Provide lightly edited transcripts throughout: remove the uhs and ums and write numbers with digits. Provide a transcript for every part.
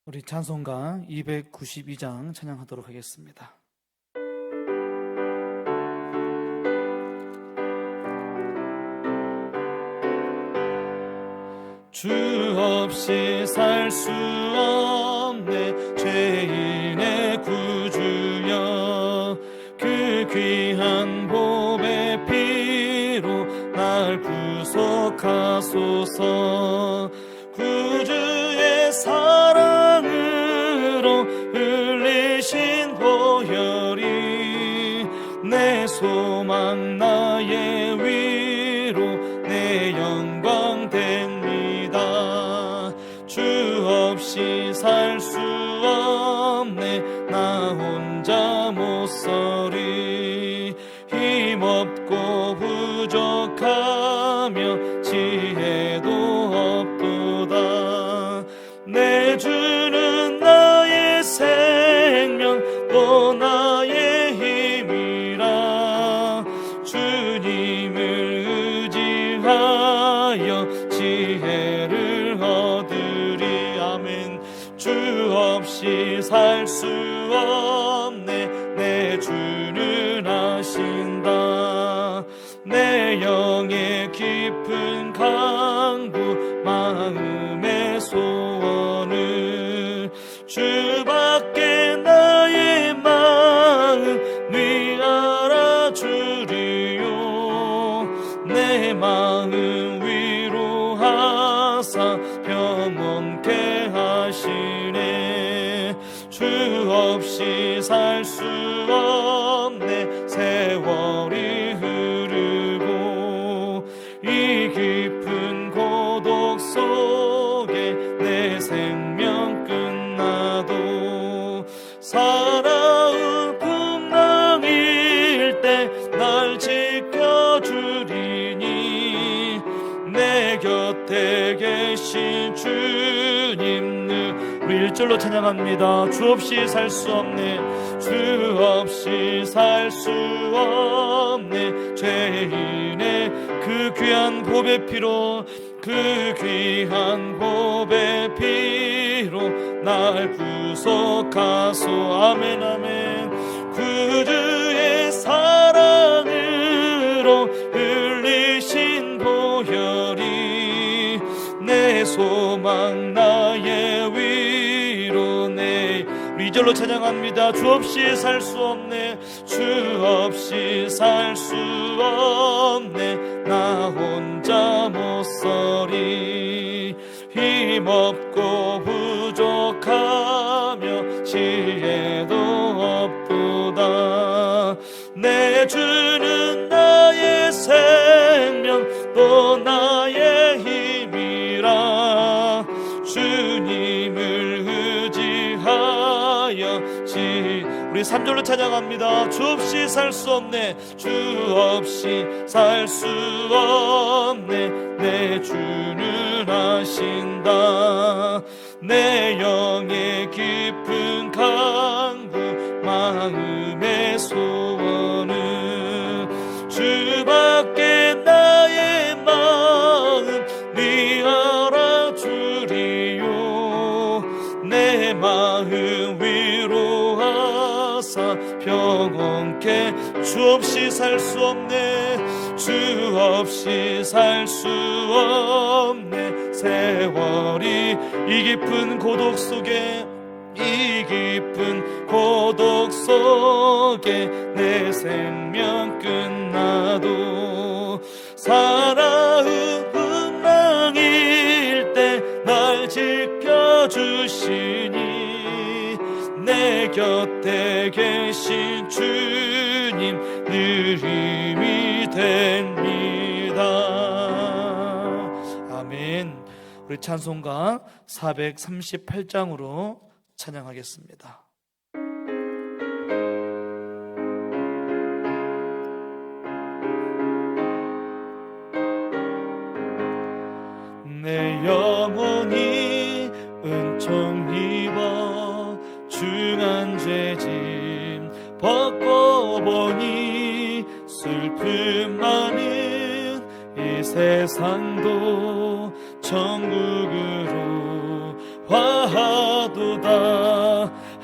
우리 찬송가 292장 찬양하도록 하겠습니다. 주 없이 살 수 없네 죄인의 구주여, 그 귀한 보배 피로 날 구속하소서. 구주의 사랑으로 흘리신 보혈이 내 소망 나의 위로 내 영광 됩니다. 주 없이 살 수 없네 나 혼자 못 서리. 힘없고 부족하며 지혜도 없도다. 내 주는 나의 생명 또 나의 힘이라. 주님을 의지하여 지혜를 얻으리. 아멘. 주 없이 살 수 없네 내 주는 아신다. 내 영의 깊은 강구 마음의 소원을 주밖에 나의 마음 네 알아주리요. 내 마음 위로하사 평온케 하시네. 주 없이 살 수 없네 세월이 흐르고 이 깊은 고독 속에 내 생명 끝나도 사나운 풍랑일 때 날 지켜주리니. 내 곁에 계신 주님 우리 1절로 찬양합니다. 주 없이 살 수 없네 주 없이 살 수 없네 죄인의 그 귀한 보배 피로 그 귀한 보배 피로 날 구속하소. 아멘 아멘. 구주의 사랑으로 흘리신 보혈이 내 소망 나의 위로 내. 우리 2절로 찬양합니다. 주 없이 살 수 없네 주 없이 살 수 없네 나 혼자 못 서리. 힘없고 부족하며 지혜도 없도다. 내 주는 나의 생명 또 나의 힘이라. 주님을 의지하여 우리 3절로 찬양합니다. 주 없이 살 수 없네 주 없이 살 수 없네 내 주는 아신다. 내 영의 깊은 강구 마음의 소원은 주밖에 나의 마음 네 알아주리요. 내 마음 위로하사 평온케. 주 없이 살 수 없네 주 없이 살 수 없네 세월이 이 깊은 고독 속에 이 깊은 고독 속에 내 생명 끝나도 사나운 풍랑일 때 날 지켜주시니. 내 곁에 계신 주님 늘 힘이 됩니다. 아멘. 우리 찬송가 438장으로 찬양하겠습니다. 내 영혼이 은총 입어 중한 죄짐 벗고 보니 슬픔 많은 이 세상도 천국으로 화하도다.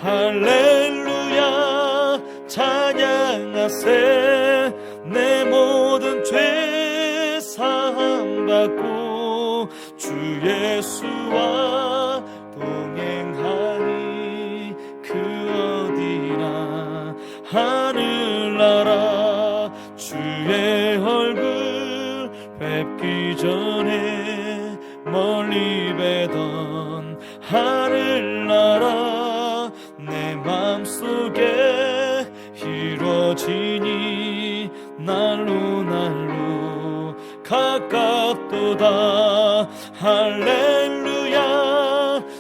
할렐루야 찬양하세. 내 모든 죄 사함받고 주 예수와 동행하니 그 어디나 하늘나라. 주의 얼굴 뵙기 전에 멀리 뵈던 하늘나라. 내 맘속에 이루어지니 날로 날로 가깝도다. 할렐루야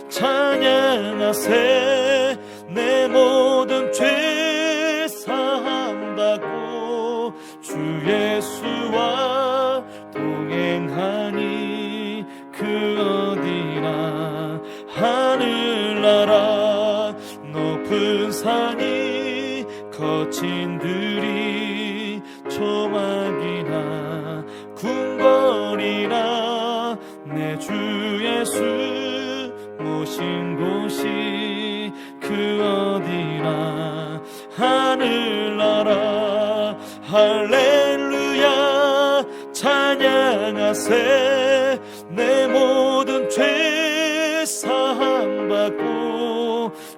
찬양하세. 내 모든 죄 사함받고 주 예수와 동행하니 그 어디나 하늘나라. 높은 산이 거친 들이 조막이나 궁궐이나 내 주 예수 모신 곳이 그 어디나 하늘나라. 할렐루야 찬양하세. 내 모든 죄 사함받고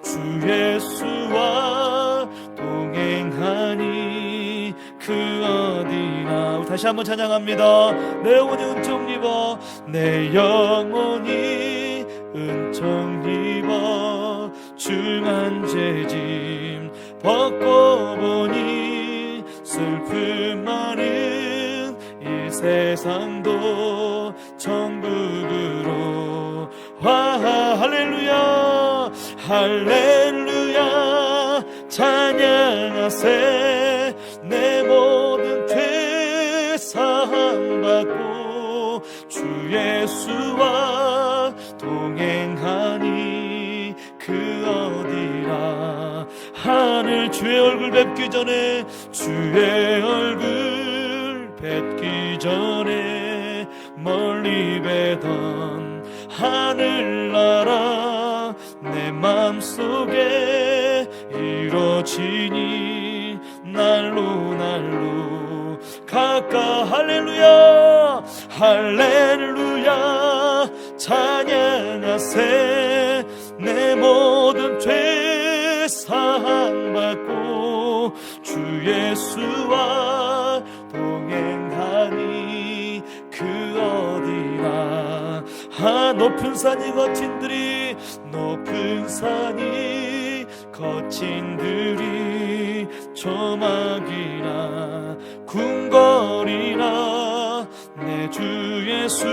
주 예수와 동행하니 그 어디나. 다시 한번 찬양합니다. 내 영혼이 은총 입어. 내 영혼이 은총 입어. 중한 죄짐 벗고 보니 슬픔 많은 이 세상도 천국으로 할렐루야 할렐루야 찬양하세. 내 모든 죄 사함받고 주 예수와 동행하니 그 어디나 하늘. 주의 얼굴 뵙기 전에 주의 얼굴 뵙기 전에 멀리 뵈던 하늘나라. 내 맘속에 이루어지니 날로 날로 할렐루야 할렐루야 찬양하세. 내 모든 죄 사함받고 주 예수와 동행하니 그 어디나 높은 산이 거친 들이 높은 산이 거친 들이 조막이나 궁궐이나 내 주 예수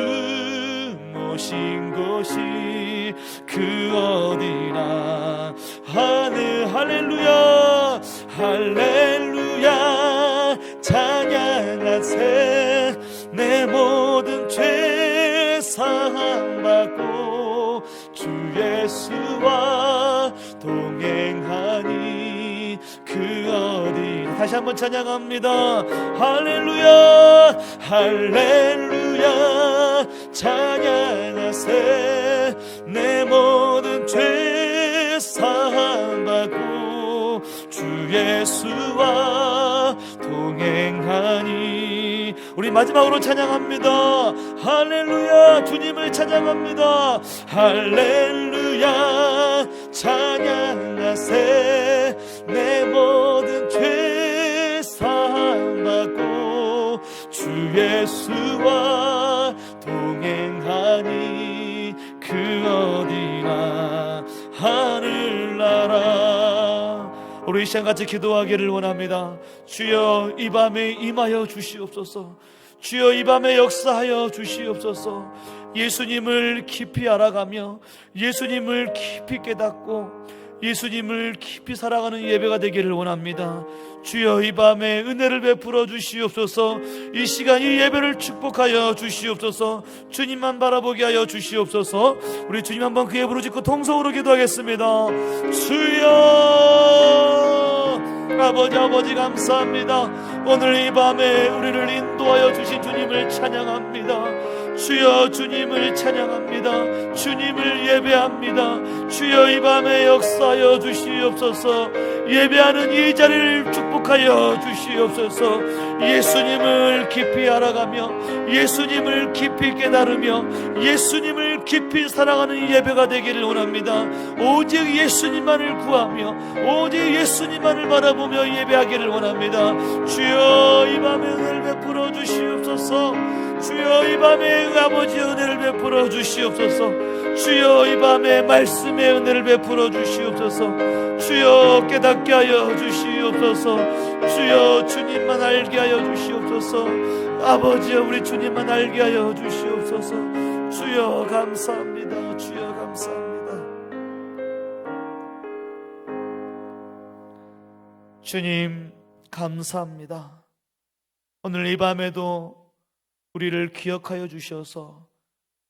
모신 곳이 그 어디나 할렐루야 할렐루야 찬양하세. 내 모든 죄 사함받고 주 예수와 동행하니 그 어디. 다시 한번 찬양합니다. 할렐루야 할렐루야 찬양하세. 내 모든 죄 사함받고 주 예수와 동행하니. 우리 마지막으로 찬양합니다. 할렐루야 주님을 찬양합니다. 할렐루야 찬양하세. 내 모든 죄 사함받고 주 예수와 동행하니 그 어디나 하늘나라. 우리 이 시간 같이 기도하기를 원합니다. 주여 이 밤에 임하여 주시옵소서. 주여 이 밤에 역사하여 주시옵소서. 예수님을 깊이 알아가며 예수님을 깊이 깨닫고 예수님을 깊이 살아가는 예배가 되기를 원합니다. 주여 이 밤에 은혜를 베풀어 주시옵소서. 이 시간 이 예배를 축복하여 주시옵소서. 주님만 바라보게 하여 주시옵소서. 우리 주님 한번 그 예배로 짓고 통성으로 기도하겠습니다. 주여 아버지 감사합니다. 오늘 이 밤에 우리를 인도하여 주신 주님을 찬양합니다. 주여 주님을 찬양합니다. 주님을 예배합니다. 주여 이 밤에 역사하여 주시옵소서. 예배하는 이 자리를 축복하여 주시옵소서. 예수님을 깊이 알아가며 예수님을 깊이 깨달으며 예수님을 깊이 사랑하는 예배가 되기를 원합니다. 오직 예수님만을 구하며 오직 예수님만을 바라보며 예배하기를 원합니다. 주여 이 밤에 은혜를 베풀어 주시옵소서. 주여 이 밤에 아버지 은혜를 베풀어 주시옵소서. 주여 이 밤에 말씀의 은혜를 베풀어 주시옵소서. 주여 깨닫게 하여 주시옵소서. 주여 주님만 알게 하여 주시옵소서. 아버지여 우리 주님만 알게 하여 주시옵소서. 주여 감사합니다. 주여 감사합니다. 주님 감사합니다. 오늘 이 밤에도 우리를 기억하여 주셔서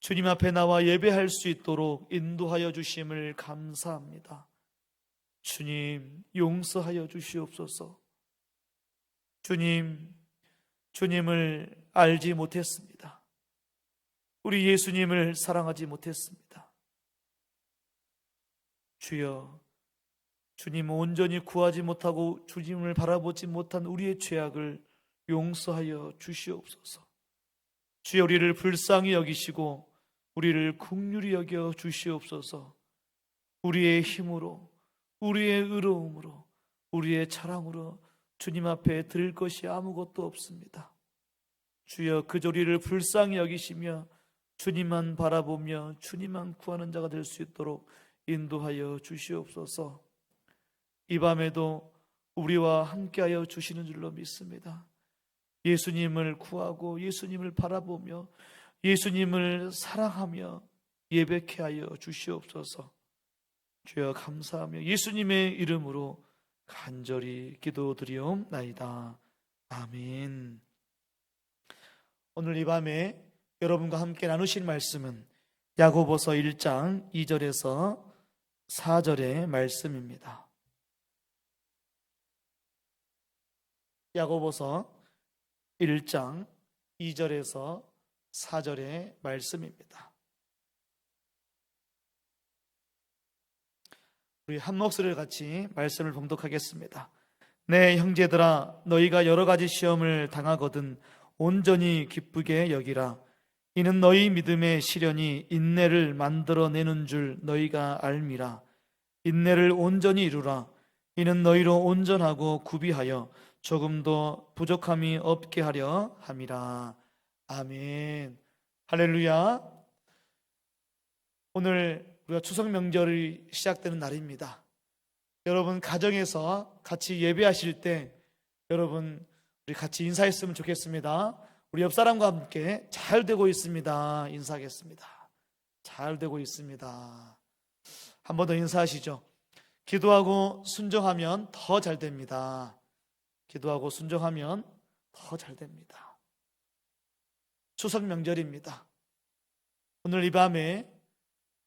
주님 앞에 나와 예배할 수 있도록 인도하여 주심을 감사합니다. 주님 용서하여 주시옵소서. 주님을 알지 못했습니다. 우리 예수님을 사랑하지 못했습니다. 주여 주님 온전히 구하지 못하고 주님을 바라보지 못한 우리의 죄악을 용서하여 주시옵소서. 주여 우리를 불쌍히 여기시고 우리를 긍휼히 여겨 주시옵소서. 우리의 힘으로 우리의 의로움으로 우리의 자랑으로 주님 앞에 드릴 것이 아무것도 없습니다. 주여 그저 우리를 불쌍히 여기시며 주님만 바라보며 주님만 구하는 자가 될 수 있도록 인도하여 주시옵소서. 이 밤에도 우리와 함께하여 주시는 줄로 믿습니다. 예수님을 구하고 예수님을 바라보며 예수님을 사랑하며 예배케 하여 주시옵소서. 주여 감사하며 예수님의 이름으로 간절히 기도드리옵나이다. 아멘. 오늘 이 밤에 여러분과 함께 나누실 말씀은 야고보서 1장 2절에서 4절의 말씀입니다. 야고보서 1장 2절에서 4절의 말씀입니다. 우리 한 목소리를 같이 말씀을 봉독하겠습니다. 내 형제들아 너희가 여러 가지 시험을 당하거든 온전히 기쁘게 여기라. 이는 너희 믿음의 시련이 인내를 만들어내는 줄 너희가 알미라. 인내를 온전히 이루라. 이는 너희로 온전하고 구비하여 조금도 부족함이 없게 하려 함이라. 아멘. 할렐루야. 오늘 우리가 추석 명절이 시작되는 날입니다. 여러분 가정에서 같이 예배하실 때 여러분 우리 같이 인사했으면 좋겠습니다. 우리 옆 사람과 함께 잘 되고 있습니다. 인사하겠습니다. 잘 되고 있습니다. 한 번 더 인사하시죠. 기도하고 순종하면 더 잘 됩니다. 기도하고 순종하면 더 잘 됩니다. 추석 명절입니다. 오늘 이 밤에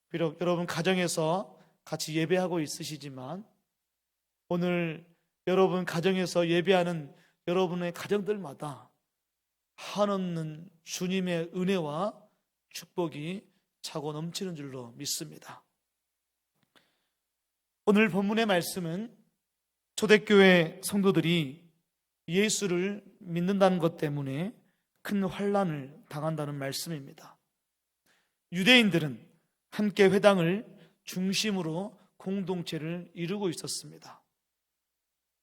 비록 여러분 가정에서 같이 예배하고 있으시지만 오늘 여러분 가정에서 예배하는 여러분의 가정들마다 한없는 주님의 은혜와 축복이 차고 넘치는 줄로 믿습니다. 오늘 본문의 말씀은 초대교회 성도들이 예수를 믿는다는 것 때문에 큰 환난을 당한다는 말씀입니다. 유대인들은 함께 회당을 중심으로 공동체를 이루고 있었습니다.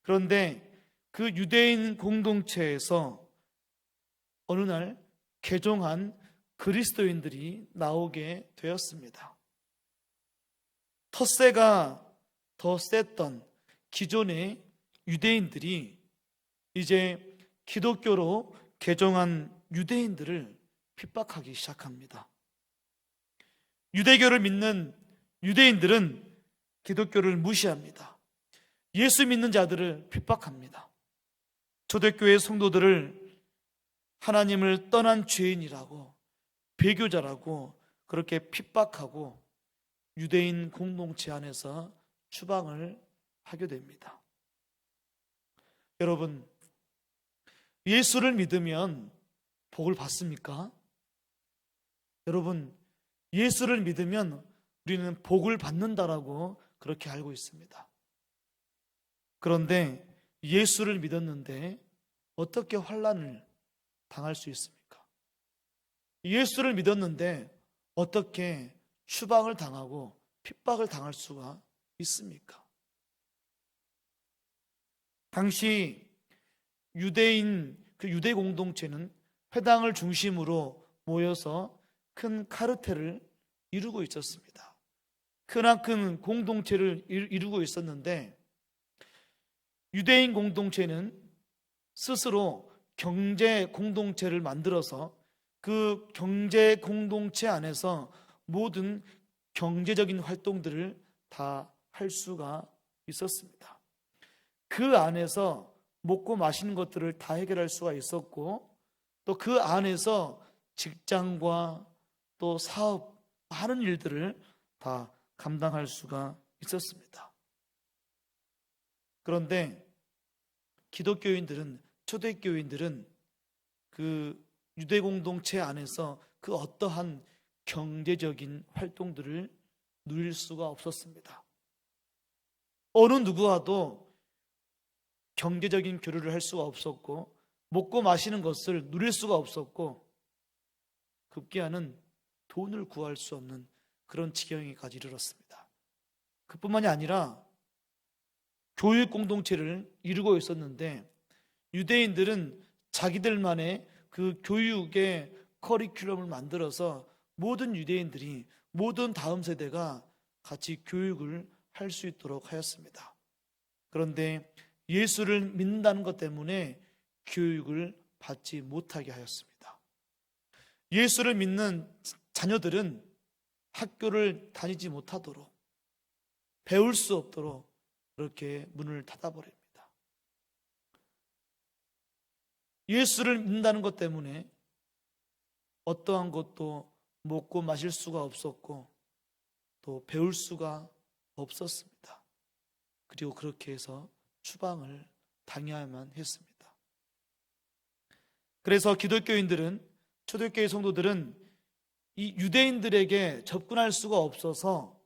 그런데 그 유대인 공동체에서 어느 날 개종한 그리스도인들이 나오게 되었습니다. 텃세가 더 셌던 기존의 유대인들이 이제 기독교로 개종한 유대인들을 핍박하기 시작합니다. 유대교를 믿는 유대인들은 기독교를 무시합니다. 예수 믿는 자들을 핍박합니다. 초대교회 성도들을 하나님을 떠난 죄인이라고 배교자라고 그렇게 핍박하고 유대인 공동체 안에서 추방을 하게 됩니다. 여러분, 예수를 믿으면 복을 받습니까? 여러분, 예수를 믿으면 우리는 복을 받는다라고 그렇게 알고 있습니다. 그런데 예수를 믿었는데 어떻게 환난을 당할 수 있습니까? 예수를 믿었는데 어떻게 추방을 당하고 핍박을 당할 수가 있습니까? 당시 유대 공동체는 회당을 중심으로 모여서 큰 카르텔을 이루고 있었습니다. 크나큰 공동체를 이루고 있었는데, 유대인 공동체는 스스로 경제 공동체를 만들어서 그 경제 공동체 안에서 모든 경제적인 활동들을 다 할 수가 있었습니다. 그 안에서 먹고 마시는 것들을 다 해결할 수가 있었고, 또 그 안에서 직장과 또 사업, 많은 일들을 다 감당할 수가 있었습니다. 그런데 기독교인들은, 초대교인들은 그 유대 공동체 안에서 그 어떠한 경제적인 활동들을 누릴 수가 없었습니다. 어느 누구와도 경제적인 교류를 할 수가 없었고, 먹고 마시는 것을 누릴 수가 없었고, 급기야는 돈을 구할 수 없는 그런 지경에까지 이르렀습니다. 그뿐만이 아니라 교육 공동체를 이루고 있었는데, 유대인들은 자기들만의 그 교육의 커리큘럼을 만들어서 모든 유대인들이, 모든 다음 세대가 같이 교육을 할 수 있도록 하였습니다. 그런데 예수를 믿는다는 것 때문에 교육을 받지 못하게 하였습니다. 예수를 믿는 자녀들은 학교를 다니지 못하도록, 배울 수 없도록 그렇게 문을 닫아버립니다. 예수를 믿는다는 것 때문에 어떠한 것도 먹고 마실 수가 없었고, 또 배울 수가 없었습니다. 그리고 그렇게 해서 추방을 당해야만 했습니다. 그래서 기독교인들은, 초대교회 성도들은 이 유대인들에게 접근할 수가 없어서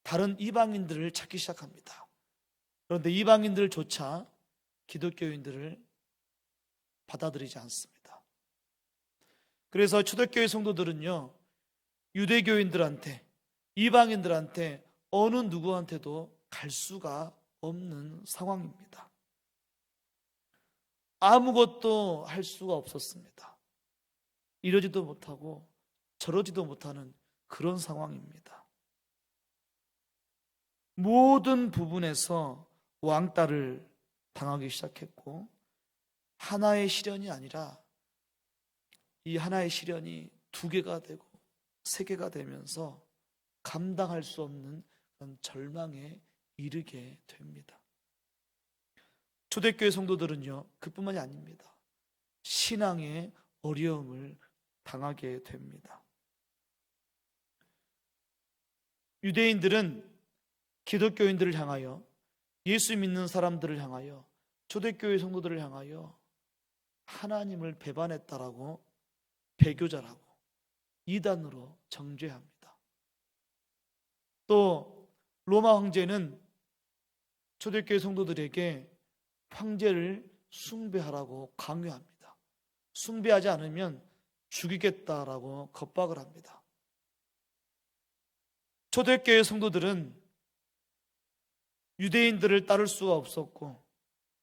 다른 이방인들을 찾기 시작합니다. 그런데 이방인들조차 기독교인들을 받아들이지 않습니다. 그래서 초대교회 성도들은요, 유대교인들한테, 이방인들한테, 어느 누구한테도 갈 수가 없는 상황입니다. 아무것도 할 수가 없었습니다. 이러지도 못하고 저러지도 못하는 그런 상황입니다. 모든 부분에서 왕따를 당하기 시작했고, 하나의 시련이 아니라 이 하나의 시련이 2개가 되고 3개가 되면서 감당할 수 없는 그런 절망에 이르게 됩니다. 초대교회 성도들은요, 그뿐만이 아닙니다. 신앙의 어려움을 당하게 됩니다. 유대인들은 기독교인들을 향하여, 예수 믿는 사람들을 향하여, 초대교회 성도들을 향하여 하나님을 배반했다라고, 배교자라고, 이단으로 정죄합니다. 또 로마 황제는 초대교회 성도들에게 황제를 숭배하라고 강요합니다. 숭배하지 않으면 죽이겠다라고 겁박을 합니다. 초대교회 성도들은 유대인들을 따를 수가 없었고,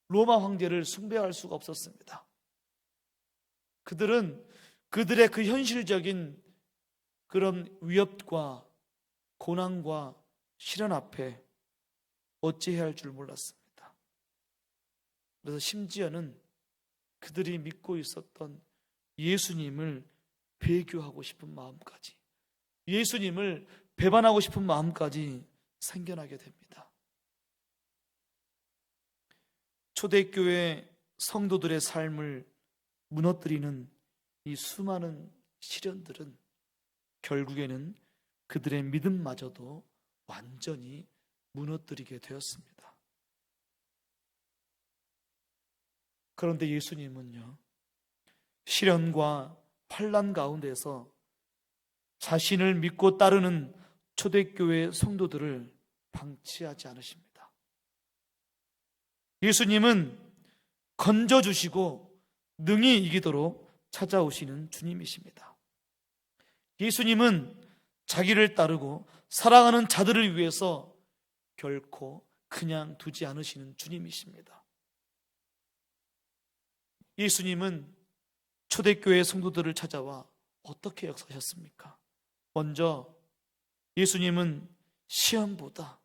로마 황제를 숭배할 수가 없었습니다. 그들은 그들의 그 현실적인 그런 위협과 고난과 시련 앞에 어찌해야 할 줄 몰랐습니다. 그래서 심지어는 그들이 믿고 있었던 예수님을 배교하고 싶은 마음까지, 예수님을 배반하고 싶은 마음까지 생겨나게 됩니다. 초대교회 성도들의 삶을 무너뜨리는 이 수많은 시련들은 결국에는 그들의 믿음마저도 완전히 무너뜨리게 되었습니다. 그런데 예수님은요, 시련과 환난 가운데서 자신을 믿고 따르는 초대교회 성도들을 방치하지 않으십니다. 예수님은 건져주시고 능히 이기도록 찾아오시는 주님이십니다. 예수님은 자기를 따르고 사랑하는 자들을 위해서 결코 그냥 두지 않으시는 주님이십니다. 예수님은 초대교회 성도들을 찾아와 어떻게 역사하셨습니까? 먼저 예수님은 시험보다,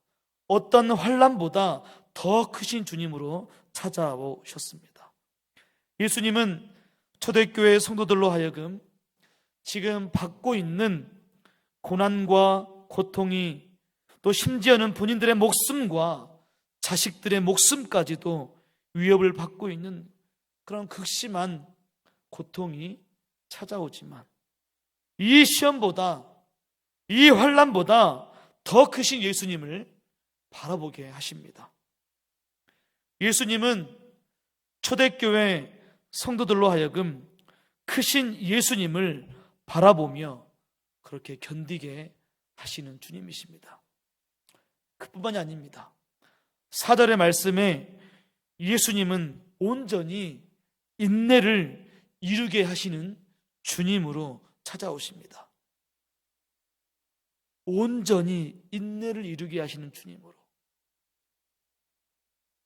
어떤 환난보다 더 크신 주님으로 찾아오셨습니다. 예수님은 초대교회 성도들로 하여금 지금 받고 있는 고난과 고통이, 또 심지어는 본인들의 목숨과 자식들의 목숨까지도 위협을 받고 있는 그런 극심한 고통이 찾아오지만, 이 시험보다, 이 환난보다 더 크신 예수님을 바라보게 하십니다. 예수님은 초대교회 성도들로 하여금 크신 예수님을 바라보며 그렇게 견디게 하시는 주님이십니다. 그뿐만이 아닙니다. 4절의 말씀에 예수님은 온전히 인내를 이루게 하시는 주님으로 찾아오십니다. 온전히 인내를 이루게 하시는 주님으로.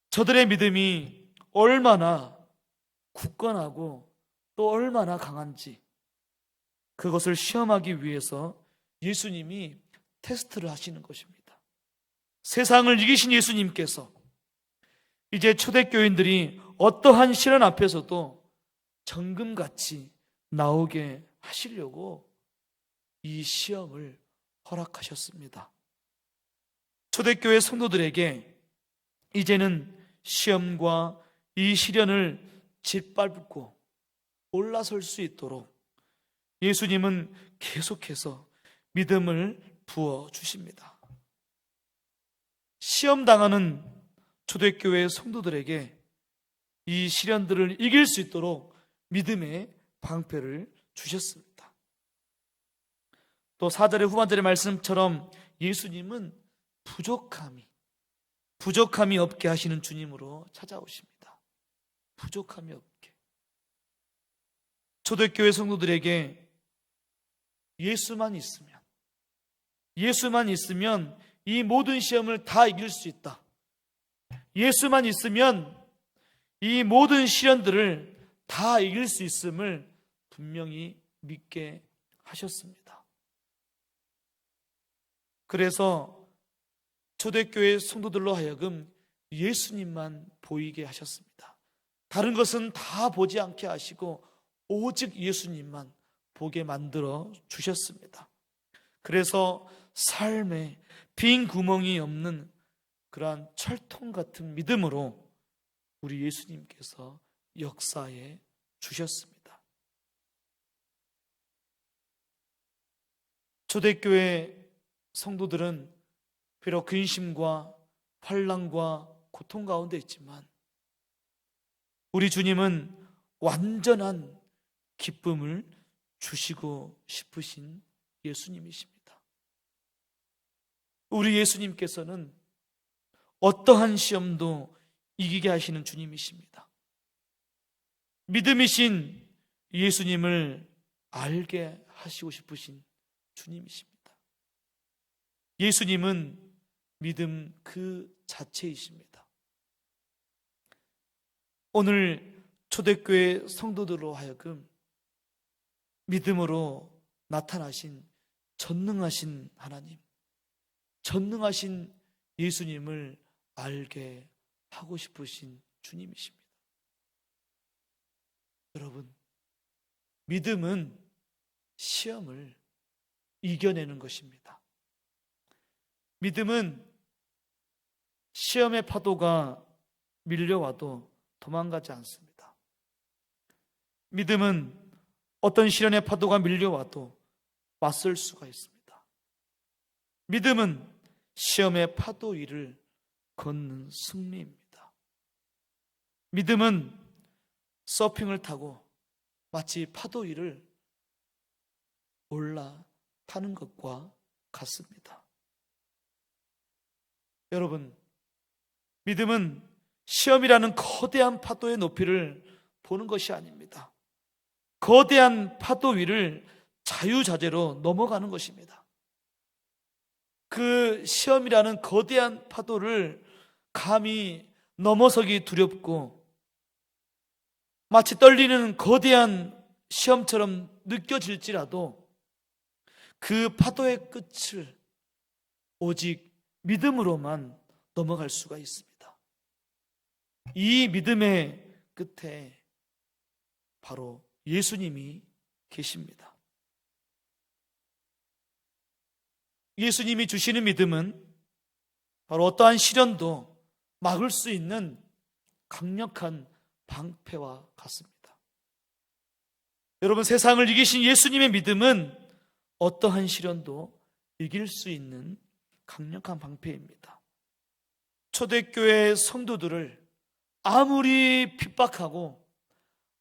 저들의 믿음이 얼마나 굳건하고 또 얼마나 강한지, 그것을 시험하기 위해서 예수님이 테스트를 하시는 것입니다. 세상을 이기신 예수님께서 이제 초대교인들이 어떠한 시련 앞에서도 정금같이 나오게 하시려고 이 시험을 허락하셨습니다. 초대교회 성도들에게 이제는 시험과 이 시련을 짓밟고 올라설 수 있도록 예수님은 계속해서 믿음을 부어주십니다. 시험당하는 초대교회 성도들에게 이 시련들을 이길 수 있도록 믿음의 방패를 주셨습니다. 또 4절의 후반절의 말씀처럼 예수님은 부족함이 없게 하시는 주님으로 찾아오십니다. 부족함이 없게. 초대교회 성도들에게 예수만 있으면 이 모든 시험을 다 이길 수 있다. 예수만 있으면 이 모든 시련들을 다 이길 수 있음을 분명히 믿게 하셨습니다. 그래서 초대교회 성도들로 하여금 예수님만 보이게 하셨습니다. 다른 것은 다 보지 않게 하시고 오직 예수님만 보게 만들어 주셨습니다. 그래서 삶에 빈 구멍이 없는 그러한 철통 같은 믿음으로 우리 예수님께서 역사해 주셨습니다. 초대교회 성도들은 비록 근심과 환난과 고통 가운데 있지만 우리 주님은 완전한 기쁨을 주시고 싶으신 예수님이십니다. 우리 예수님께서는 어떠한 시험도 이기게 하시는 주님이십니다. 믿음이신 예수님을 알게 하시고 싶으신 주님이십니다. 예수님은 믿음 그 자체이십니다. 오늘 초대교회 성도들로 하여금 믿음으로 나타나신 전능하신 하나님, 전능하신 예수님을 알게 하고 싶으신 주님이십니다. 여러분, 믿음은 시험을 이겨내는 것입니다. 믿음은 시험의 파도가 밀려와도 도망가지 않습니다. 믿음은 어떤 시련의 파도가 밀려와도 맞설 수가 있습니다. 믿음은 시험의 파도 위를 걷는 승리입니다. 믿음은 서핑을 타고 마치 파도 위를 올라다니는 타는 것과 같습니다. 여러분, 믿음은 시험이라는 거대한 파도의 높이를 보는 것이 아닙니다. 거대한 파도 위를 자유자재로 넘어가는 것입니다. 그 시험이라는 거대한 파도를 감히 넘어서기 두렵고 마치 떨리는 거대한 시험처럼 느껴질지라도 그 파도의 끝을 오직 믿음으로만 넘어갈 수가 있습니다. 이 믿음의 끝에 바로 예수님이 계십니다. 예수님이 주시는 믿음은 바로 어떠한 시련도 막을 수 있는 강력한 방패와 같습니다. 여러분, 세상을 이기신 예수님의 믿음은 어떠한 시련도 이길 수 있는 강력한 방패입니다. 초대교회 성도들을 아무리 핍박하고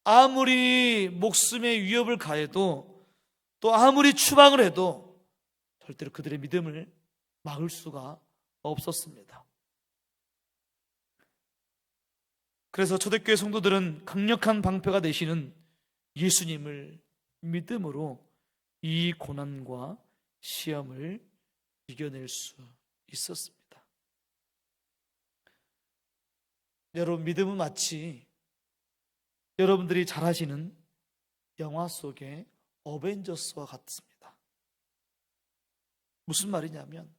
아무리 목숨의 위협을 가해도 또 아무리 추방을 해도 절대로 그들의 믿음을 막을 수가 없었습니다. 그래서 초대교회 성도들은 강력한 방패가 되시는 예수님을 믿음으로 이 고난과 시험을 이겨낼 수 있었습니다. 여러분, 믿음은 마치 여러분들이 잘 아시는 영화 속의 어벤져스와 같습니다. 무슨 말이냐면,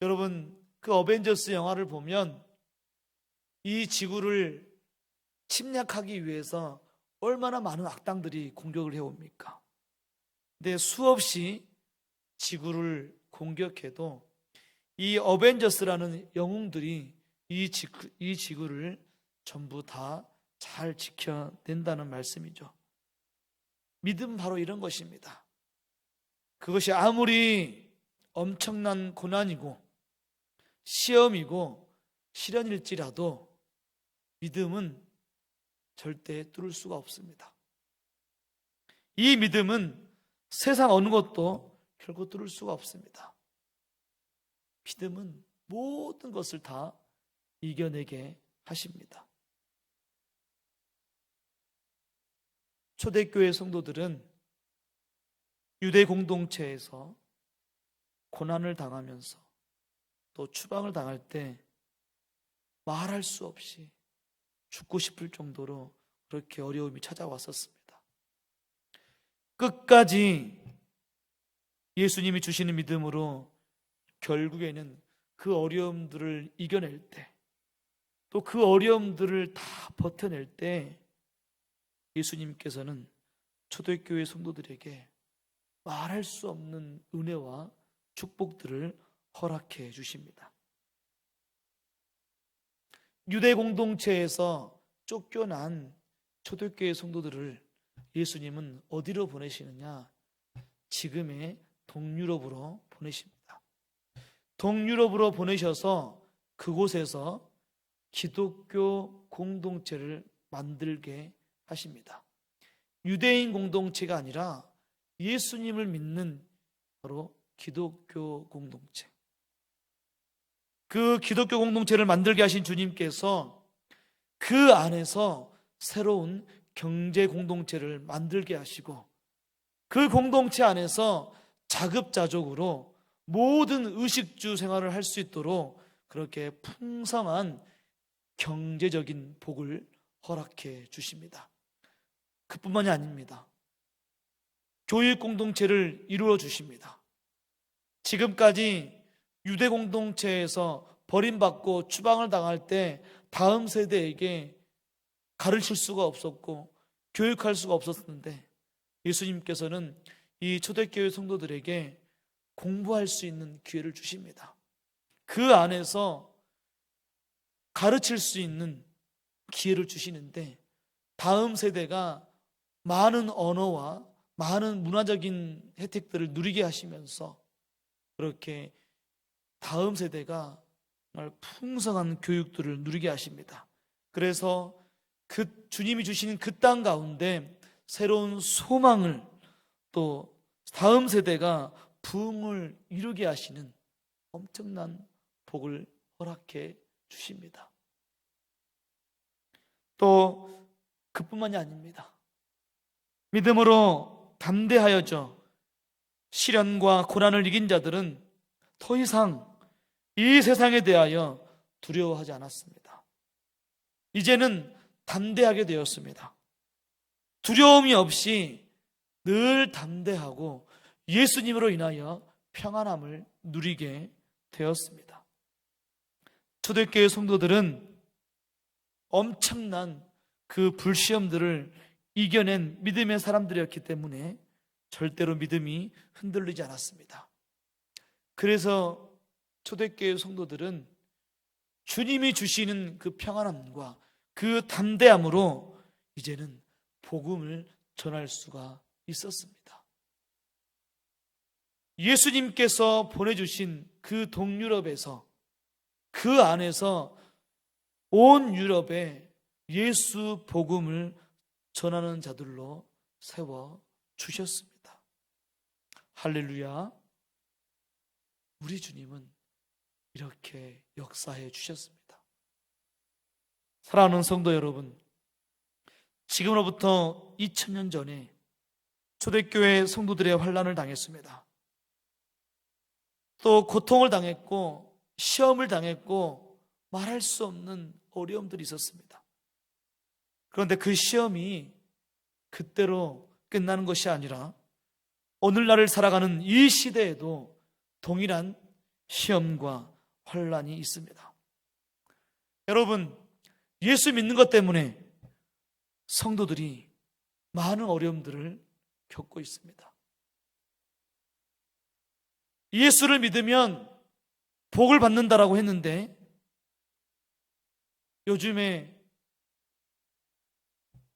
여러분, 그 어벤져스 영화를 보면 이 지구를 침략하기 위해서 얼마나 많은 악당들이 공격을 해옵니까? 근데 수없이 지구를 공격해도 이 어벤져스라는 영웅들이 이 지구를 전부 다 잘 지켜낸다는 말씀이죠. 믿음은 바로 이런 것입니다. 그것이 아무리 엄청난 고난이고 시험이고 시련일지라도 믿음은 절대 뚫을 수가 없습니다. 이 믿음은 세상 어느 것도 결코 뚫을 수가 없습니다. 믿음은 모든 것을 다 이겨내게 하십니다. 초대교회 성도들은 유대 공동체에서 고난을 당하면서 또 추방을 당할 때 말할 수 없이 죽고 싶을 정도로 그렇게 어려움이 찾아왔었습니다. 끝까지 예수님이 주시는 믿음으로 결국에는 그 어려움들을 이겨낼 때, 또 그 어려움들을 다 버텨낼 때 예수님께서는 초대교회 성도들에게 말할 수 없는 은혜와 축복들을 허락해 주십니다. 유대 공동체에서 쫓겨난 초대교회 성도들을 예수님은 어디로 보내시느냐? 지금의 동유럽으로 보내십니다. 동유럽으로 보내셔서 그곳에서 기독교 공동체를 만들게 하십니다. 유대인 공동체가 아니라 예수님을 믿는 바로 기독교 공동체. 그 기독교 공동체를 만들게 하신 주님께서 그 안에서 새로운 경제 공동체를 만들게 하시고 그 공동체 안에서 자급자족으로 모든 의식주 생활을 할 수 있도록 그렇게 풍성한 경제적인 복을 허락해 주십니다. 그뿐만이 아닙니다. 교육 공동체를 이루어 주십니다. 지금까지 유대 공동체에서 버림받고 추방을 당할 때 다음 세대에게 가르칠 수가 없었고 교육할 수가 없었는데 예수님께서는 이 초대교회 성도들에게 공부할 수 있는 기회를 주십니다. 그 안에서 가르칠 수 있는 기회를 주시는데 다음 세대가 많은 언어와 많은 문화적인 혜택들을 누리게 하시면서 그렇게 다음 세대가 정말 풍성한 교육들을 누리게 하십니다. 그래서 그 주님이 주시는 그 땅 가운데 새로운 소망을 또 다음 세대가 부흥을 이루게 하시는 엄청난 복을 허락해 주십니다. 또 그뿐만이 아닙니다. 믿음으로 담대하여져 시련과 고난을 이긴 자들은 더 이상 이 세상에 대하여 두려워하지 않았습니다. 이제는 담대하게 되었습니다. 두려움이 없이 늘 담대하고 예수님으로 인하여 평안함을 누리게 되었습니다. 초대교회 성도들은 엄청난 그 불시험들을 이겨낸 믿음의 사람들이었기 때문에 절대로 믿음이 흔들리지 않았습니다. 그래서 초대교회 성도들은 주님이 주시는 그 평안함과 그 담대함으로 이제는 복음을 전할 수가 있었습니다. 예수님께서 보내주신 그 동유럽에서, 그 안에서 온 유럽에 예수 복음을 전하는 자들로 세워 주셨습니다. 할렐루야. 우리 주님은 이렇게 역사해 주셨습니다. 사랑하는 성도 여러분, 지금으로부터 2000년 전에 초대교회 성도들의 환난을 당했습니다. 또 고통을 당했고 시험을 당했고 말할 수 없는 어려움들이 있었습니다. 그런데 그 시험이 그때로 끝나는 것이 아니라 오늘날을 살아가는 이 시대에도 동일한 시험과 환난이 있습니다. 여러분, 예수 믿는 것 때문에 성도들이 많은 어려움들을 겪고 있습니다. 예수를 믿으면 복을 받는다라고 했는데 요즘에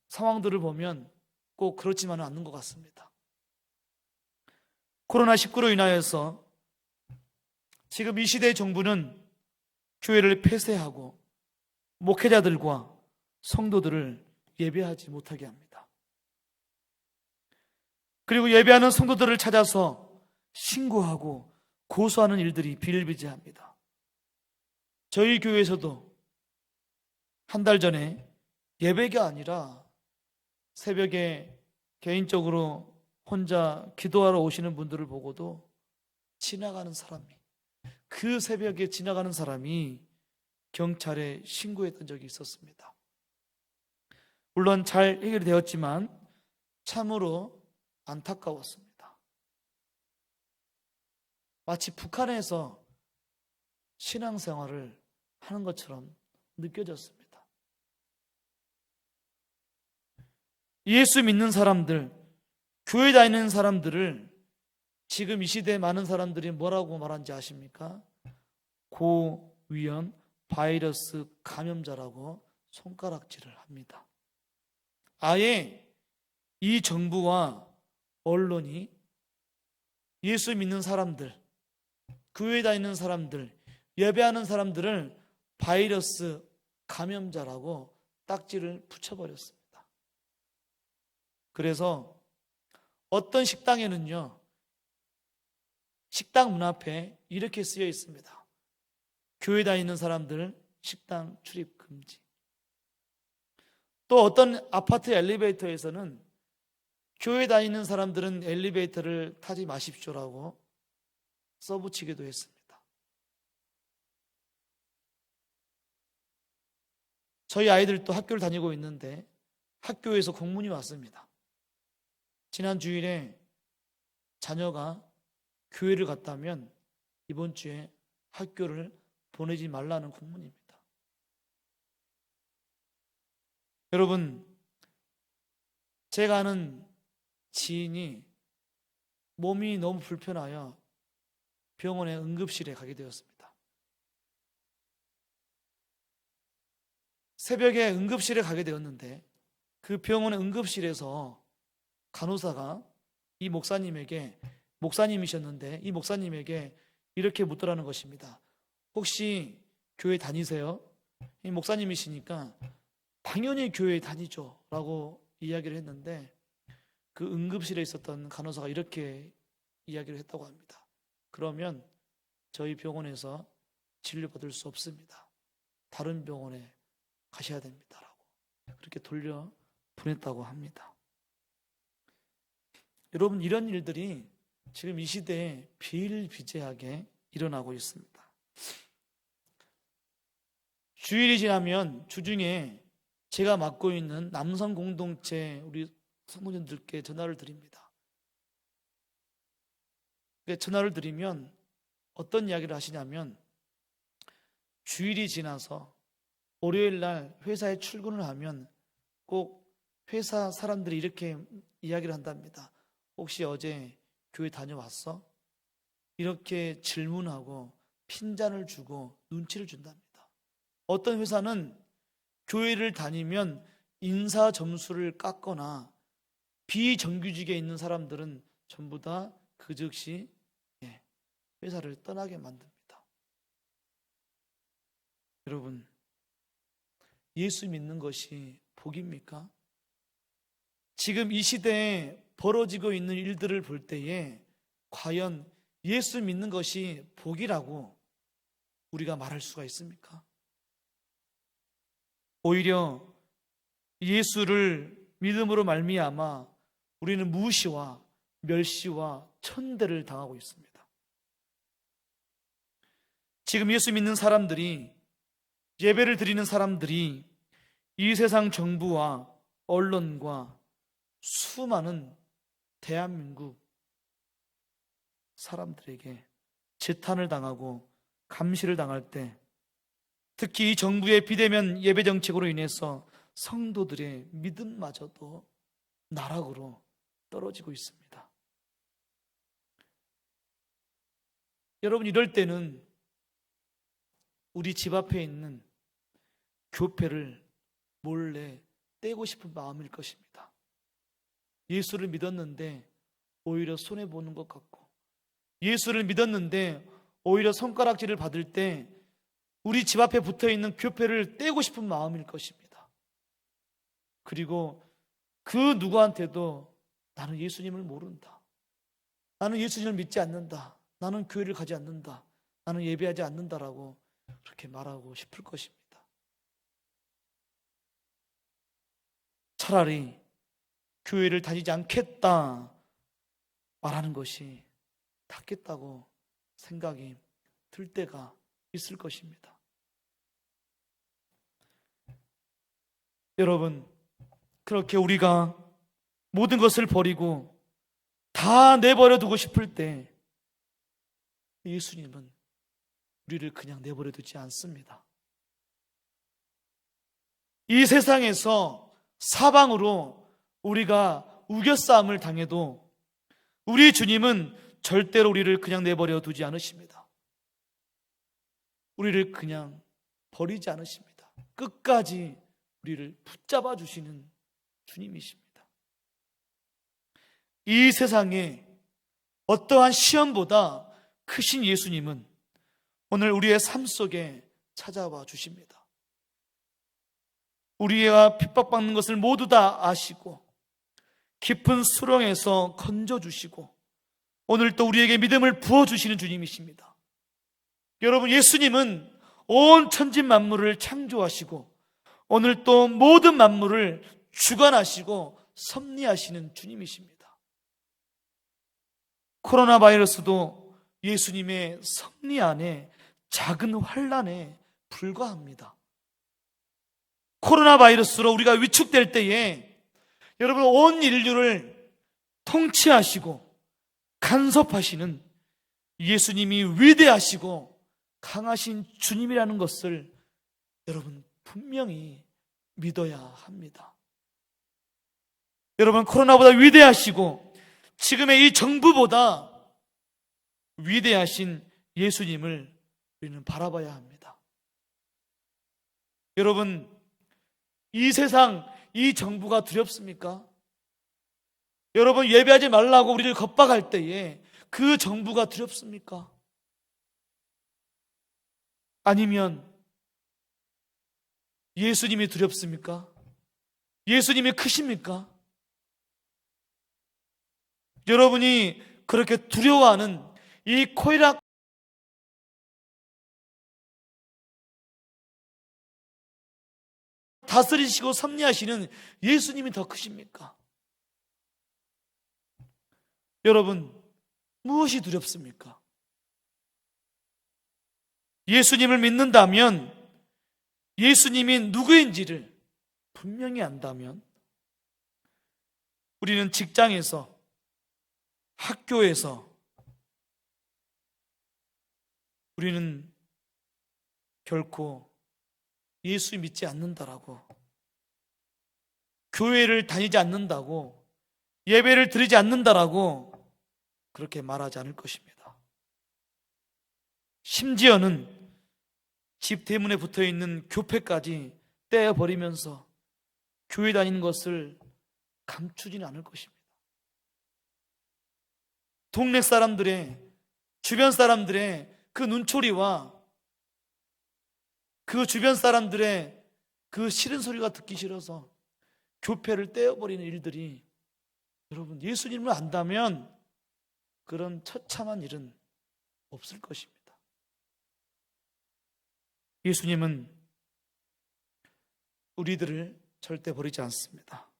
상황들을 보면 꼭 그렇지만은 않는 것 같습니다. 코로나19로 인하여서 지금 이 시대의 정부는 교회를 폐쇄하고 목회자들과 성도들을 예배하지 못하게 합니다. 그리고 예배하는 성도들을 찾아서 신고하고 고소하는 일들이 비일비재합니다. 저희 교회에서도 한 달 전에 예배가 아니라 새벽에 개인적으로 혼자 기도하러 오시는 분들을 보고도 지나가는 사람이, 그 새벽에 지나가는 사람이 경찰에 신고했던 적이 있었습니다. 물론 잘 해결이 되었지만 참으로 안타까웠습니다. 마치 북한에서 신앙생활을 하는 것처럼 느껴졌습니다. 예수 믿는 사람들, 교회 다니는 사람들을 지금 이 시대에 많은 사람들이 뭐라고 말하는지 아십니까? 고위험 바이러스 감염자라고 손가락질을 합니다. 아예 이 정부와 언론이 예수 믿는 사람들, 교회 다니는 사람들, 예배하는 사람들을 바이러스 감염자라고 딱지를 붙여버렸습니다. 그래서 어떤 식당에는요, 식당 문 앞에 이렇게 쓰여 있습니다. 교회 다니는 사람들 식당 출입 금지. 또 어떤 아파트 엘리베이터에서는 교회 다니는 사람들은 엘리베이터를 타지 마십시오라고 써붙이기도 했습니다. 저희 아이들도 학교를 다니고 있는데 학교에서 공문이 왔습니다. 지난 주일에 자녀가 교회를 갔다면 이번 주에 학교를 보내지 말라는 공문입니다. 여러분, 제가 아는 지인이 몸이 너무 불편하여 병원의 응급실에 가게 되었습니다. 새벽에 응급실에 가게 되었는데 그 병원의 응급실에서 간호사가 이 목사님에게, 목사님이셨는데 이 목사님에게 이렇게 묻더라는 것입니다. 혹시 교회 다니세요? 이 목사님이시니까 당연히 교회 다니죠 라고 이야기를 했는데 그 응급실에 있었던 간호사가 이렇게 이야기를 했다고 합니다. 그러면 저희 병원에서 진료받을 수 없습니다. 다른 병원에 가셔야 됩니다라고 그렇게 돌려 보냈다고 합니다. 여러분, 이런 일들이 지금 이 시대에 비일비재하게 일어나고 있습니다. 주일이 지나면 주중에 제가 맡고 있는 남성 공동체 우리 성도님들께 전화를 드립니다. 전화를 드리면 어떤 이야기를 하시냐면, 주일이 지나서 월요일 날 회사에 출근을 하면 꼭 회사 사람들이 이렇게 이야기를 한답니다. 혹시 어제 교회 다녀왔어? 이렇게 질문하고 핀잔을 주고 눈치를 준답니다. 어떤 회사는 교회를 다니면 인사 점수를 깎거나 비정규직에 있는 사람들은 전부 다 그 즉시 회사를 떠나게 만듭니다. 여러분, 예수 믿는 것이 복입니까? 지금 이 시대에 벌어지고 있는 일들을 볼 때에 과연 예수 믿는 것이 복이라고 우리가 말할 수가 있습니까? 오히려 예수를 믿음으로 말미암아 우리는 무시와 멸시와 천대를 당하고 있습니다. 지금 예수 믿는 사람들이, 예배를 드리는 사람들이 이 세상 정부와 언론과 수많은 대한민국 사람들에게 재탄을 당하고 감시를 당할 때, 특히 이 정부의 비대면 예배 정책으로 인해서 성도들의 믿음마저도 나락으로 떨어지고 있습니다. 여러분, 이럴 때는 우리 집 앞에 있는 교회를 몰래 떼고 싶은 마음일 것입니다. 예수를 믿었는데 오히려 손해보는 것 같고, 예수를 믿었는데 오히려 손가락질을 받을 때 우리 집 앞에 붙어있는 교회를 떼고 싶은 마음일 것입니다. 그리고 그 누구한테도 나는 예수님을 모른다, 나는 예수님을 믿지 않는다, 나는 교회를 가지 않는다, 나는 예배하지 않는다라고 그렇게 말하고 싶을 것입니다. 차라리 교회를 다니지 않겠다 말하는 것이 낫겠다고 생각이 들 때가 있을 것입니다. 여러분, 그렇게 우리가 모든 것을 버리고 다 내버려 두고 싶을 때 예수님은 우리를 그냥 내버려 두지 않습니다. 이 세상에서 사방으로 우리가 우겨싸움을 당해도 우리 주님은 절대로 우리를 그냥 내버려 두지 않으십니다. 우리를 그냥 버리지 않으십니다. 끝까지 우리를 붙잡아 주시는 주님이십니다. 이 세상에 어떠한 시험보다 크신 예수님은 오늘 우리의 삶 속에 찾아와 주십니다. 우리가 핍박받는 것을 모두 다 아시고 깊은 수렁에서 건져주시고 오늘 또 우리에게 믿음을 부어주시는 주님이십니다. 여러분, 예수님은 온 천지 만물을 창조하시고 오늘 또 모든 만물을 주관하시고 섭리하시는 주님이십니다. 코로나 바이러스도 예수님의 섭리 안에 작은 환난에 불과합니다. 코로나 바이러스로 우리가 위축될 때에 여러분, 온 인류를 통치하시고 간섭하시는 예수님이 위대하시고 강하신 주님이라는 것을 여러분 분명히 믿어야 합니다. 여러분, 코로나보다 위대하시고 지금의 이 정부보다 위대하신 예수님을 우리는 바라봐야 합니다. 여러분, 이 세상, 이 정부가 두렵습니까? 여러분, 예배하지 말라고 우리를 겁박할 때에 그 정부가 두렵습니까? 아니면 예수님이 두렵습니까? 예수님이 크십니까? 여러분이 그렇게 두려워하는 이 코이락 다스리시고 섭리하시는 예수님이 더 크십니까? 여러분, 무엇이 두렵습니까? 예수님을 믿는다면, 예수님이 누구인지를 분명히 안다면, 우리는 직장에서, 학교에서 우리는 결코 예수 믿지 않는다라고, 교회를 다니지 않는다고, 예배를 드리지 않는다라고 그렇게 말하지 않을 것입니다. 심지어는 집 대문에 붙어있는 교패까지 떼어버리면서 교회 다니는 것을 감추지는 않을 것입니다. 동네 사람들의, 주변 사람들의 그 눈초리와 그 주변 사람들의 그 싫은 소리가 듣기 싫어서 교패를 떼어버리는 일들이, 여러분, 예수님을 안다면 그런 처참한 일은 없을 것입니다. 예수님은 우리들을 절대 버리지 않습니다.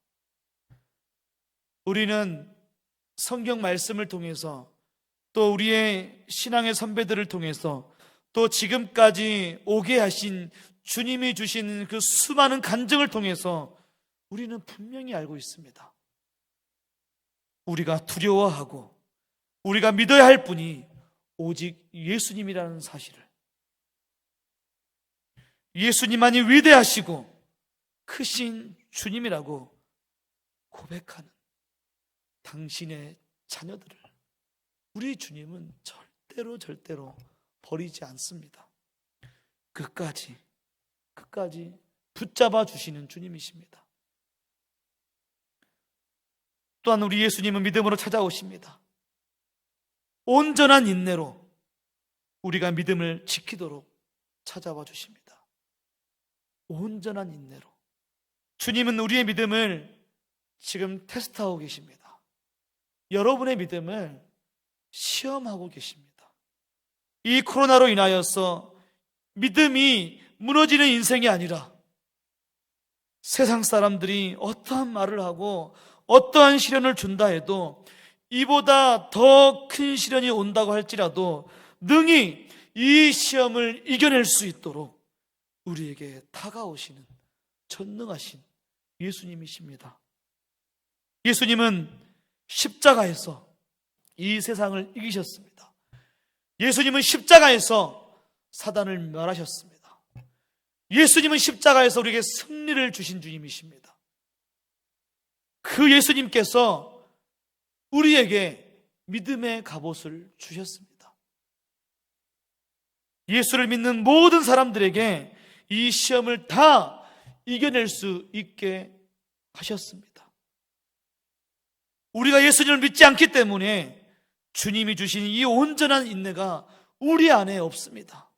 우리는 성경 말씀을 통해서, 또 우리의 신앙의 선배들을 통해서, 또 지금까지 오게 하신 주님이 주신 그 수많은 간증을 통해서 우리는 분명히 알고 있습니다. 우리가 두려워하고 우리가 믿어야 할 분이 오직 예수님이라는 사실을, 예수님만이 위대하시고 크신 주님이라고 고백하는 당신의 자녀들을 우리 주님은 절대로 버리지 않습니다. 끝까지 붙잡아 주시는 주님이십니다. 또한 우리 예수님은 믿음으로 찾아오십니다. 온전한 인내로 우리가 믿음을 지키도록 찾아와 주십니다. 온전한 인내로. 주님은 우리의 믿음을 지금 테스트하고 계십니다. 여러분의 믿음을 시험하고 계십니다. 이 코로나로 인하여서 믿음이 무너지는 인생이 아니라, 세상 사람들이 어떠한 말을 하고 어떠한 시련을 준다 해도, 이보다 더 큰 시련이 온다고 할지라도 능히 이 시험을 이겨낼 수 있도록 우리에게 다가오시는 전능하신 예수님이십니다. 예수님은 십자가에서 이 세상을 이기셨습니다. 예수님은 십자가에서 사단을 멸하셨습니다. 예수님은 십자가에서 우리에게 승리를 주신 주님이십니다. 그 예수님께서 우리에게 믿음의 갑옷을 주셨습니다. 예수를 믿는 모든 사람들에게 이 시험을 다 이겨낼 수 있게 하셨습니다. 우리가 예수님을 믿지 않기 때문에 주님이 주신 이 온전한 인내가 우리 안에 없습니다.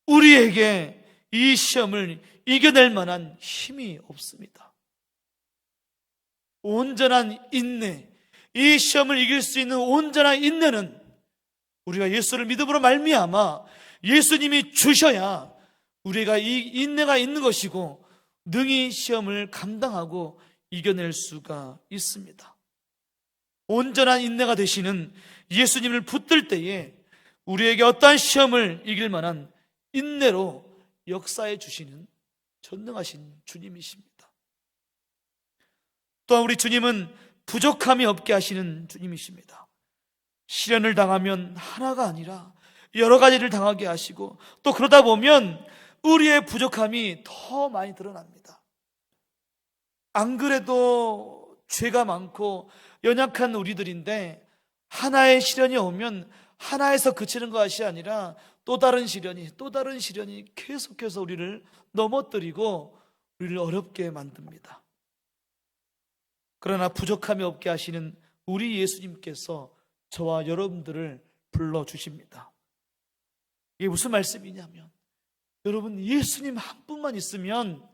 우리에게 이 시험을 이겨낼 만한 힘이 없습니다. 온전한 인내, 이 시험을 이길 수 있는 온전한 인내는 우리가 예수를 믿음으로 말미암아 예수님이 주셔야 우리가 이 인내가 있는 것이고 능히 시험을 감당하고 이겨낼 수가 있습니다. 온전한 인내가 되시는 예수님을 붙들 때에 우리에게 어떠한 시험을 이길 만한 인내로 역사해 주시는 전능하신 주님이십니다. 또한 우리 주님은 부족함이 없게 하시는 주님이십니다. 시련을 당하면 하나가 아니라 여러 가지를 당하게 하시고, 또 그러다 보면 우리의 부족함이 더 많이 드러납니다. 안 그래도 죄가 많고 연약한 우리들인데 하나의 시련이 오면 하나에서 그치는 것이 아니라 또 다른 시련이 계속해서 우리를 넘어뜨리고 우리를 어렵게 만듭니다. 그러나 부족함이 없게 하시는 우리 예수님께서 저와 여러분들을 불러주십니다. 이게 무슨 말씀이냐면, 여러분, 예수님 한 분만 있으면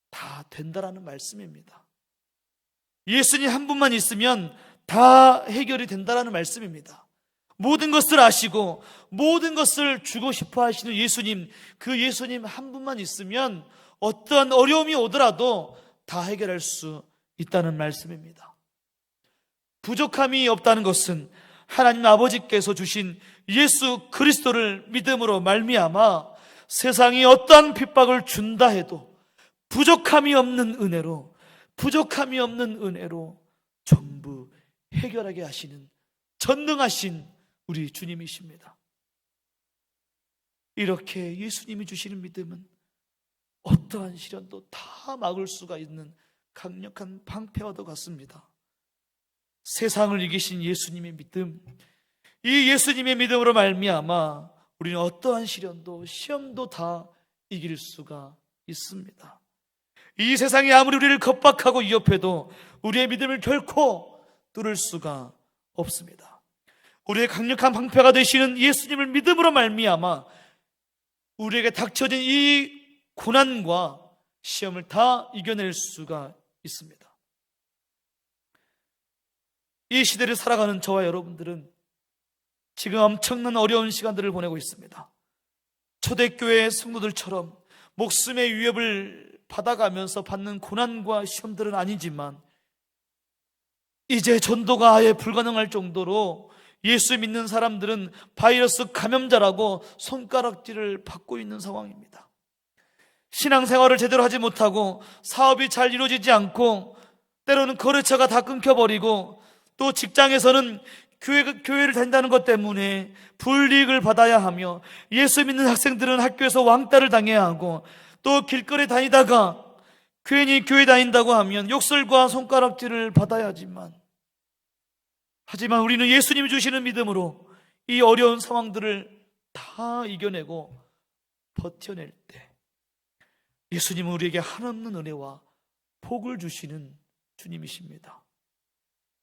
다 된다라는 말씀입니다. 예수님 한 분만 있으면 다 해결이 된다라는 말씀입니다. 모든 것을 아시고 모든 것을 주고 싶어 하시는 예수님, 그 예수님 한 분만 있으면 어떠한 어려움이 오더라도 다 해결할 수 있다는 말씀입니다. 부족함이 없다는 것은 하나님 아버지께서 주신 예수 그리스도를 믿음으로 말미암아 세상이 어떠한 핍박을 준다 해도 부족함이 없는 은혜로 전부 해결하게 하시는 전능하신 우리 주님이십니다. 이렇게 예수님이 주시는 믿음은 어떠한 시련도 다 막을 수가 있는 강력한 방패와도 같습니다. 세상을 이기신 예수님의 믿음, 이 예수님의 믿음으로 말미암아 우리는 어떠한 시련도 시험도 다 이길 수가 있습니다. 이 세상이 아무리 우리를 겁박하고 위협해도 우리의 믿음을 결코 뚫을 수가 없습니다. 우리의 강력한 방패가 되시는 예수님을 믿음으로 말미암아 우리에게 닥쳐진 이 고난과 시험을 다 이겨낼 수가 있습니다. 이 시대를 살아가는 저와 여러분들은 지금 엄청난 어려운 시간들을 보내고 있습니다. 초대교회 성도들처럼 목숨의 위협을 받아가면서 받는 고난과 시험들은 아니지만 이제 전도가 아예 불가능할 정도로 예수 믿는 사람들은 바이러스 감염자라고 손가락질을 받고 있는 상황입니다. 신앙생활을 제대로 하지 못하고 사업이 잘 이루어지지 않고 때로는 거래처가 다 끊겨버리고 또 직장에서는 교회를 다닌다는 것 때문에 불이익을 받아야 하며 예수 믿는 학생들은 학교에서 왕따를 당해야 하고 또 길거리 다니다가 괜히 교회 다닌다고 하면 욕설과 손가락질을 받아야 하지만 우리는 예수님이 주시는 믿음으로 이 어려운 상황들을 다 이겨내고 버텨낼 때 예수님은 우리에게 한없는 은혜와 복을 주시는 주님이십니다.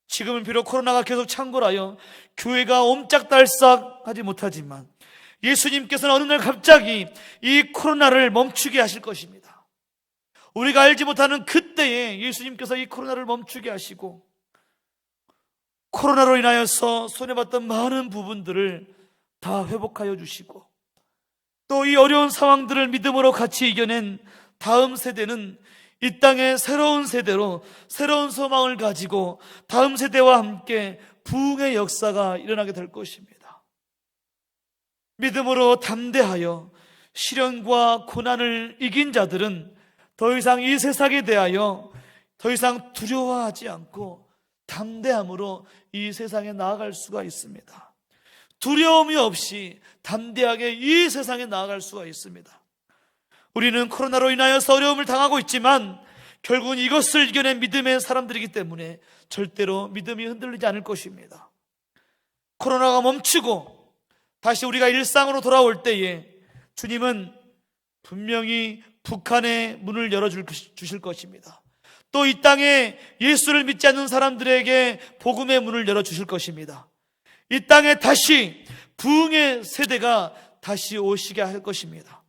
지금은 비록 코로나가 계속 창궐하여 교회가 옴짝달싹하지 못하지만 예수님께서는 어느 날 갑자기 이 코로나를 멈추게 하실 것입니다. 우리가 알지 못하는 그때에 예수님께서 이 코로나를 멈추게 하시고 코로나로 인하여서 손해봤던 많은 부분들을 다 회복하여 주시고 또 이 어려운 상황들을 믿음으로 같이 이겨낸 다음 세대는 이 땅의 새로운 세대로 새로운 소망을 가지고 다음 세대와 함께 부흥의 역사가 일어나게 될 것입니다. 믿음으로 담대하여 시련과 고난을 이긴 자들은 더 이상 이 세상에 대하여 더 이상 두려워하지 않고 담대함으로 이 세상에 나아갈 수가 있습니다. 두려움이 없이 담대하게 이 세상에 나아갈 수가 있습니다. 우리는 코로나로 인하여서 어려움을 당하고 있지만 결국은 이것을 이겨낸 믿음의 사람들이기 때문에 절대로 믿음이 흔들리지 않을 것입니다. 코로나가 멈추고 다시 우리가 일상으로 돌아올 때에 주님은 분명히 북한의 문을 열어주실 것입니다. 또 이 땅에 예수를 믿지 않는 사람들에게 복음의 문을 열어주실 것입니다. 이 땅에 다시 부흥의 세대가 다시 오시게 할 것입니다.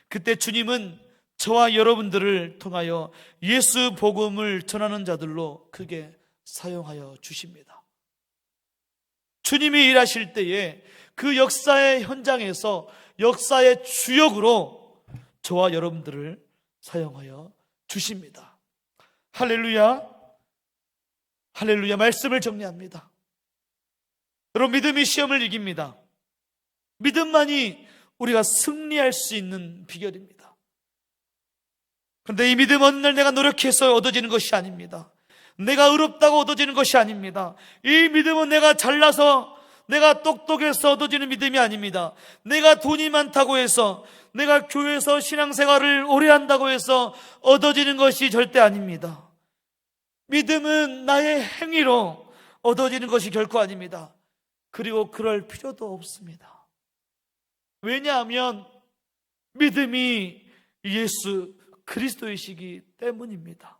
그때 주님은 저와 여러분들을 통하여 예수 복음을 전하는 자들로 크게 사용하여 주십니다. 주님이 일하실 때에 그 역사의 현장에서 역사의 주역으로 저와 여러분들을 사용하여 주십니다. 할렐루야. 할렐루야. 말씀을 정리합니다. 여러분, 믿음이 시험을 이깁니다. 믿음만이 우리가 승리할 수 있는 비결입니다. 그런데 이 믿음은 어느 날 내가 노력해서 얻어지는 것이 아닙니다. 내가 의롭다고 얻어지는 것이 아닙니다. 이 믿음은 내가 잘나서 내가 똑똑해서 얻어지는 믿음이 아닙니다. 내가 돈이 많다고 해서 내가 교회에서 신앙생활을 오래 한다고 해서 얻어지는 것이 절대 아닙니다. 믿음은 나의 행위로 얻어지는 것이 결코 아닙니다. 그리고 그럴 필요도 없습니다. 왜냐하면 믿음이 예수 그리스도이시기 때문입니다.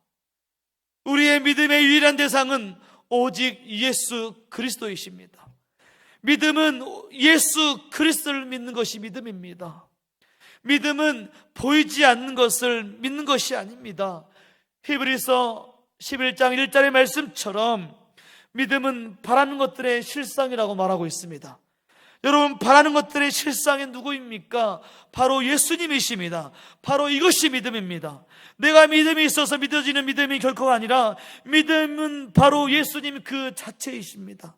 우리의 믿음의 유일한 대상은 오직 예수 그리스도이십니다. 믿음은 예수 그리스도를 믿는 것이 믿음입니다. 믿음은 보이지 않는 것을 믿는 것이 아닙니다. 히브리서 11장 1절의 말씀처럼 믿음은 바라는 것들의 실상이라고 말하고 있습니다. 여러분, 바라는 것들의 실상이 누구입니까? 바로 예수님이십니다. 바로 이것이 믿음입니다. 내가 믿음이 있어서 믿어지는 믿음이 결코가 아니라 믿음은 바로 예수님 그 자체이십니다.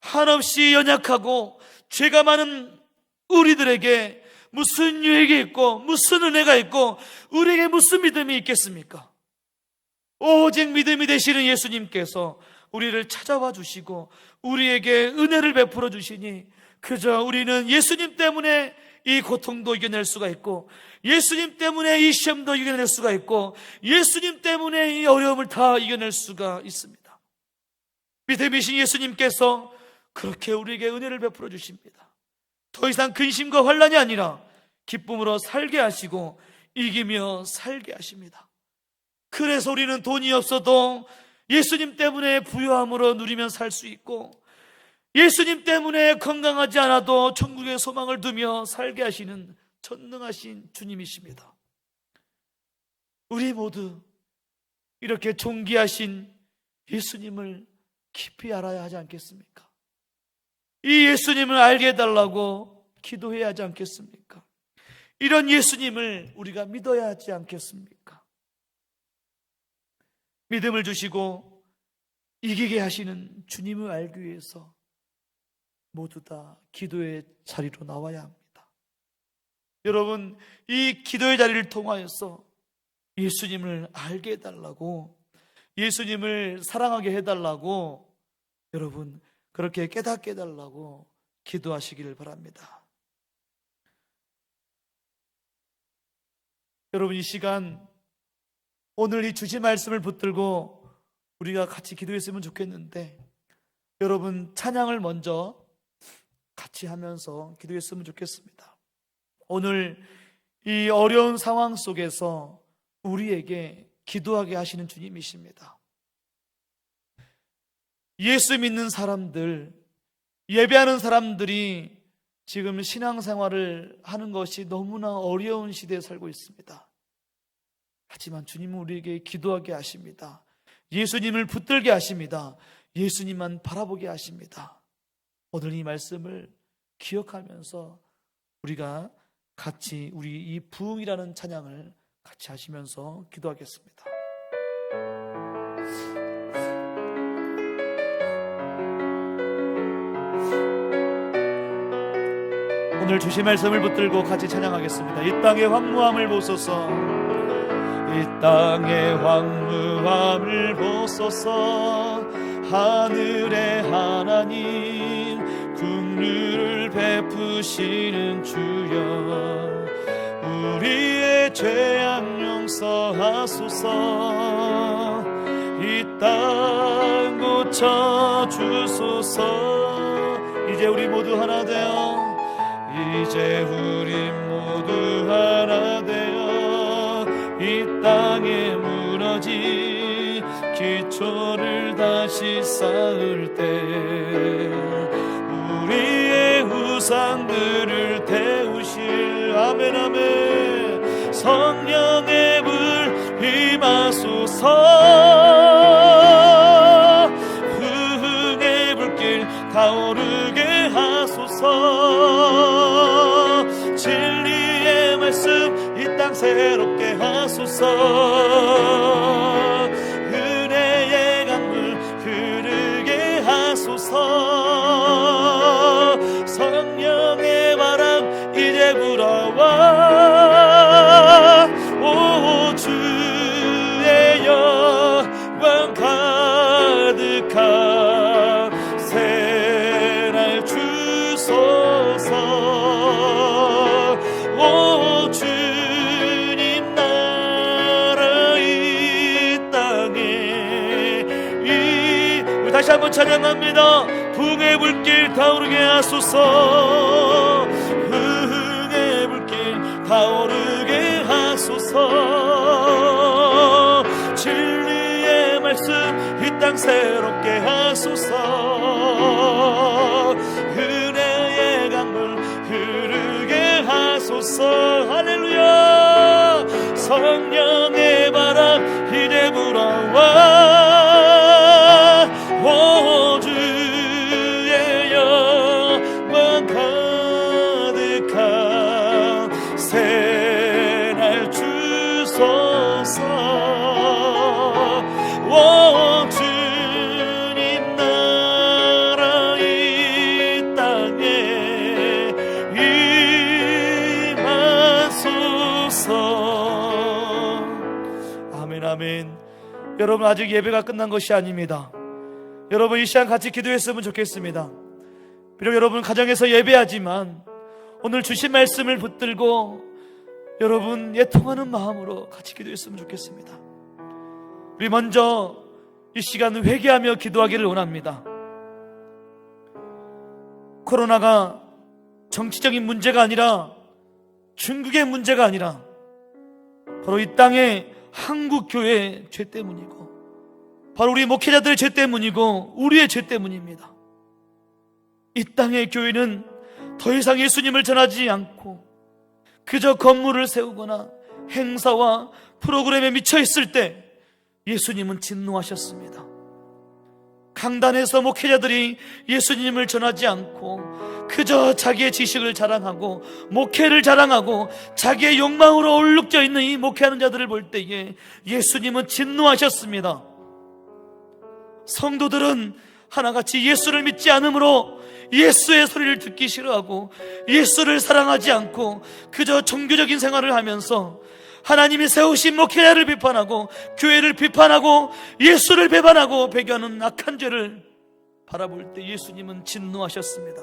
한없이 연약하고 죄가 많은 우리들에게 무슨 유익이 있고 무슨 은혜가 있고 우리에게 무슨 믿음이 있겠습니까? 오직 믿음이 되시는 예수님께서 우리를 찾아와 주시고 우리에게 은혜를 베풀어 주시니 그저 우리는 예수님 때문에 이 고통도 이겨낼 수가 있고 예수님 때문에 이 시험도 이겨낼 수가 있고 예수님 때문에 이 어려움을 다 이겨낼 수가 있습니다. 믿음이신 예수님께서 그렇게 우리에게 은혜를 베풀어 주십니다. 더 이상 근심과 환난이 아니라 기쁨으로 살게 하시고 이기며 살게 하십니다. 그래서 우리는 돈이 없어도 예수님 때문에 부유함으로 누리며 살 수 있고 예수님 때문에 건강하지 않아도 천국의 소망을 두며 살게 하시는 전능하신 주님이십니다. 우리 모두 이렇게 존귀하신 예수님을 깊이 알아야 하지 않겠습니까? 이 예수님을 알게 해달라고 기도해야 하지 않겠습니까? 이런 예수님을 우리가 믿어야 하지 않겠습니까? 믿음을 주시고 이기게 하시는 주님을 알기 위해서 모두 다 기도의 자리로 나와야 합니다. 여러분, 이 기도의 자리를 통하여서 예수님을 알게 해달라고, 예수님을 사랑하게 해달라고, 여러분 그렇게 깨닫게 해달라고 기도하시기를 바랍니다. 여러분, 이 시간 오늘 이 주신 말씀을 붙들고 우리가 같이 기도했으면 좋겠는데, 여러분 찬양을 먼저 같이 하면서 기도했으면 좋겠습니다. 오늘 이 어려운 상황 속에서 우리에게 기도하게 하시는 주님이십니다. 예수 믿는 사람들, 예배하는 사람들이 지금 신앙생활을 하는 것이 너무나 어려운 시대에 살고 있습니다. 하지만 주님은 우리에게 기도하게 하십니다. 예수님을 붙들게 하십니다. 예수님만 바라보게 하십니다. 오늘 이 말씀을 기억하면서 우리가 같이 우리 이 부흥이라는 찬양을 같이 하시면서 기도하겠습니다. 오늘 주신 말씀을 붙들고 같이 찬양하겠습니다. 이 땅의 황무함을 보소서, 이 땅의 황무함을 보소서. 하늘의 하나님 긍휼을 베푸시는 주여, 우리의 죄악 용서하소서. 이 땅 고쳐주소서. 이제 우리 모두 하나 되어, 이제 우리 모두 하나 되어 이 땅에 무너진 기초를 다시 쌓을 때 우리의 우상들을 태우실, 아멘 아멘, 성령의 불 임하소서. 부흥의 불길 타오르게 하소서. 진리의 말씀 이 땅 새롭게 하소서. 은혜의 강물 흐르게 하소서. 성령의 바람 이제 불어와. 오 주의 영광 가득한 새날 주소서. 오 주님 나라 이 땅에 우리 다시 한번 찬양합니다. 부흥의 불길 타오르게 하소서. 부흥의 불길 타오르게 하소서. 진리의 말씀 이 땅 새롭게 하소서. 은혜의 강물 흐르게 하소서. 할렐루야. 성령의 바람 이제 불어와. 여러분, 아직 예배가 끝난 것이 아닙니다. 여러분, 이 시간 같이 기도했으면 좋겠습니다. 비록 여러분 가정에서 예배하지만 오늘 주신 말씀을 붙들고 여러분 애통하는 마음으로 같이 기도했으면 좋겠습니다. 우리 먼저 이 시간 회개하며 기도하기를 원합니다. 코로나가 정치적인 문제가 아니라 중국의 문제가 아니라 바로 이 땅의 한국교회의 죄 때문이고, 바로 우리 목회자들의 죄 때문이고, 우리의 죄 때문입니다. 이 땅의 교회는 더 이상 예수님을 전하지 않고 그저 건물을 세우거나 행사와 프로그램에 미쳐 있을 때 예수님은 진노하셨습니다. 강단에서 목회자들이 예수님을 전하지 않고 그저 자기의 지식을 자랑하고 목회를 자랑하고 자기의 욕망으로 얼룩져 있는 이 목회하는 자들을 볼 때에 예수님은 진노하셨습니다. 성도들은 하나같이 예수를 믿지 않으므로 예수의 소리를 듣기 싫어하고 예수를 사랑하지 않고 그저 종교적인 생활을 하면서 하나님이 세우신 목회자를 비판하고 교회를 비판하고 예수를 배반하고 배교하는 악한 죄를 바라볼 때 예수님은 진노하셨습니다.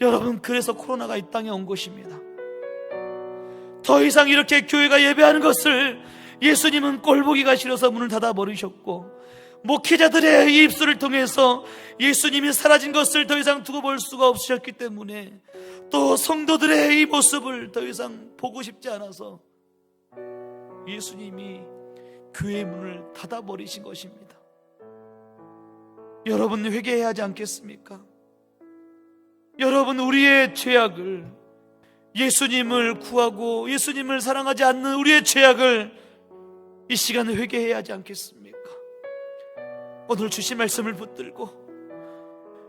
여러분, 그래서 코로나가 이 땅에 온 것입니다. 더 이상 이렇게 교회가 예배하는 것을 예수님은 꼴보기가 싫어서 문을 닫아버리셨고, 목회자들의 이 입술을 통해서 예수님이 사라진 것을 더 이상 두고 볼 수가 없으셨기 때문에, 또 성도들의 이 모습을 더 이상 보고 싶지 않아서 예수님이 교회의 문을 닫아버리신 것입니다. 여러분, 회개해야 하지 않겠습니까? 여러분, 우리의 죄악을, 예수님을 구하고 예수님을 사랑하지 않는 우리의 죄악을 이 시간에 회개해야 하지 않겠습니까? 오늘 주신 말씀을 붙들고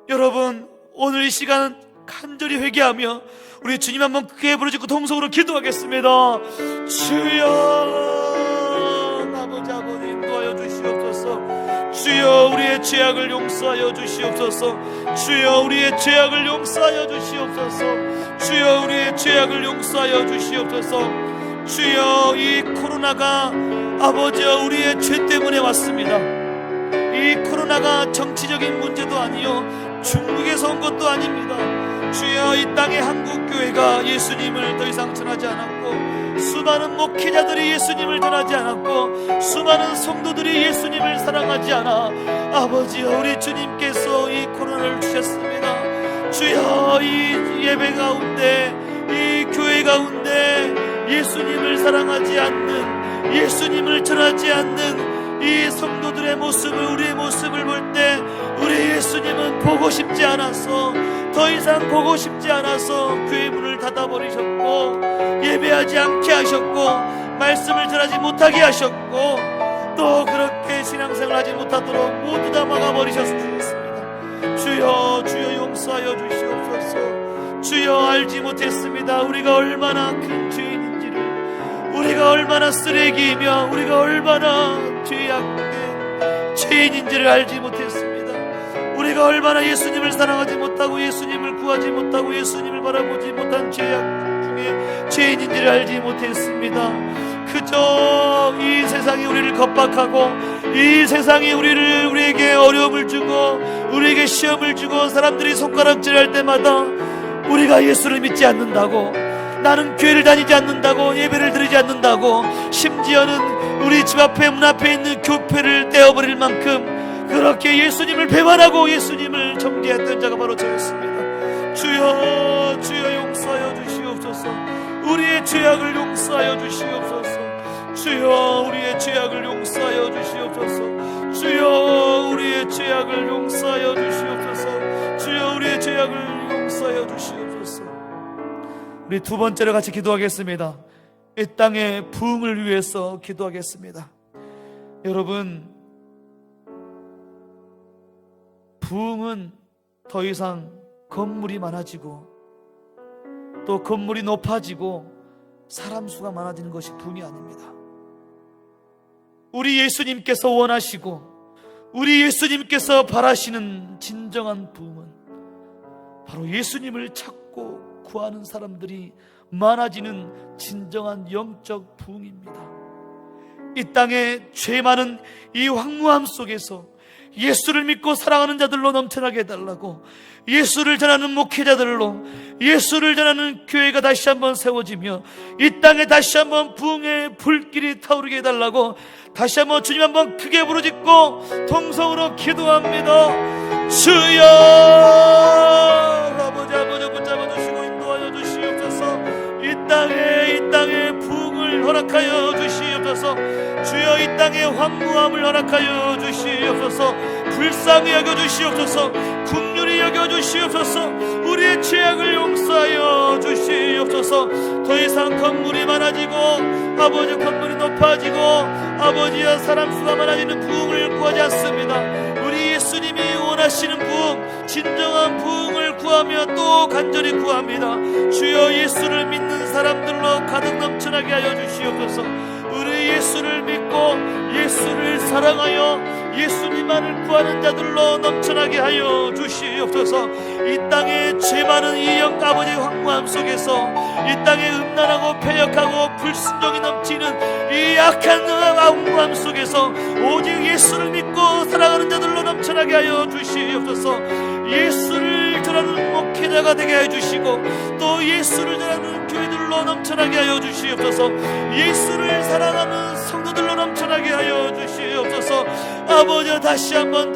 여러분, 오늘 이 시간은 간절히 회개하며 우리 주님 한번 크게 부르짖고 동성으로 기도하겠습니다. 주여, 아버지 인도하여 주시옵소서. 주여, 우리의 죄악을 용서하여 주시옵소서. 주여, 우리의 죄악을 용서하여 주시옵소서. 주여, 우리의 죄악을 용서하여 주시옵소서. 주여, 이 코로나가 아버지여 우리의 죄 때문에 왔습니다. 이 코로나가 정치적인 문제도 아니요 중국에서 온 것도 아닙니다. 주여, 이 땅의 한국교회가 예수님을 더 이상 전하지 않았고, 수많은 목회자들이 예수님을 전하지 않았고, 수많은 성도들이 예수님을 사랑하지 않아 아버지여 우리 주님께서 이 코로나를 주셨습니다. 주여, 이 예배 가운데, 이 교회 가운데 예수님을 사랑하지 않는, 예수님을 전하지 않는 이 성도들의 모습을, 우리의 모습을 볼 때 우리 예수님은 보고 싶지 않아서, 더 이상 보고 싶지 않아서 교회 문을 닫아버리셨고, 예배하지 않게 하셨고, 말씀을 전하지 못하게 하셨고, 또 그렇게 신앙생활 하지 못하도록 모두 다 막아버리셨습니다. 주여, 주여 용서하여 주시옵소서. 주여, 알지 못했습니다. 우리가 얼마나 큰 죄인인지를, 우리가 얼마나 쓰레기이며 우리가 얼마나 죄악된 죄인인지를 알지 못했습니다. 우리가 얼마나 예수님을 사랑하지 못하고 예수님을 구하지 못하고 예수님을 바라보지 못한 죄악 중에 죄인인지를 알지 못했습니다. 그저 이 세상이 우리를 겁박하고, 이 세상이 우리에게 어려움을 주고 우리에게 시험을 주고 사람들이 손가락질할 때마다 우리가 예수를 믿지 않는다고, 나는 교회를 다니지 않는다고, 예배를 드리지 않는다고, 심지어는 우리 집 앞에 문 앞에 있는 교회를 떼어버릴 만큼 그렇게 예수님을 배반하고 예수님을 정죄했던 자가 바로 저였습니다. 주여, 주여 용서하여 주시옵소서. 우리의 죄악을 용서하여 주시옵소서. 주여, 우리의 죄악을 용서하여 주시옵소서. 주여, 우리의 죄악을 용서하여 주시옵소서. 주여, 우리의 죄악을 용서하여 주시옵소서. 우리 두 번째로 같이 기도하겠습니다. 이 땅의 부흥을 위해서 기도하겠습니다. 여러분, 부흥은 더 이상 건물이 많아지고 또 건물이 높아지고 사람 수가 많아지는 것이 부흥이 아닙니다. 우리 예수님께서 원하시고 우리 예수님께서 바라시는 진정한 부흥은 바로 예수님을 찾고 구하는 사람들이 많아지는 진정한 영적 부흥입니다. 이 땅에 죄 많은 이 황무함 속에서 예수를 믿고 사랑하는 자들로 넘쳐나게 해달라고, 예수를 전하는 목회자들로, 예수를 전하는 교회가 다시 한번 세워지며 이 땅에 다시 한번 부흥의 불길이 타오르게 해달라고 다시 한번 주님 한번 크게 부르짖고 통성으로 기도합니다. 주여, 아버지 붙잡아 주시고 인도하여 주시옵소서. 이 땅에 부흥을 허락하여 주시옵소서. 주여, 이 땅에 황무함을 허락하여 주시옵소서. 불쌍히 여겨주시옵소서. 긍휼히 여겨주시옵소서. 우리의 죄악을 용서하여 주시옵소서. 더 이상 건물이 많아지고 아버지 건물이 높아지고 아버지와 사람 수가 많아지는 부흥을 구하지 않습니다. 우리 예수님이 원하시는 부흥, 진정한 부흥을 구하며 또 간절히 구합니다. 주여, 예수를 믿는 사람들로 가득 넘쳐나게 하여 주시옵소서. 우리 예수를 믿고 예수를 사랑하여 예수님만을 구하는 자들로 넘쳐나게 하여 주시옵소서. 이 땅에 죄 많은 이 영아버지의 황무함 속에서 이 땅에 음란하고 패역하고 불순종이 넘치는 이 악한 황무함 속에서 오직 예수를 믿고 사랑하는 자들로 넘쳐나게 하여 주시옵소서. 예수를 전하는 목회자가 되게 하여 주시고 또 예수를 전하는 교회들로 넘쳐나게 하여 주시옵소서. 예수를 사랑하는 성도들로 넘쳐나게 하여 주시옵소서. 아버지, 다시 한번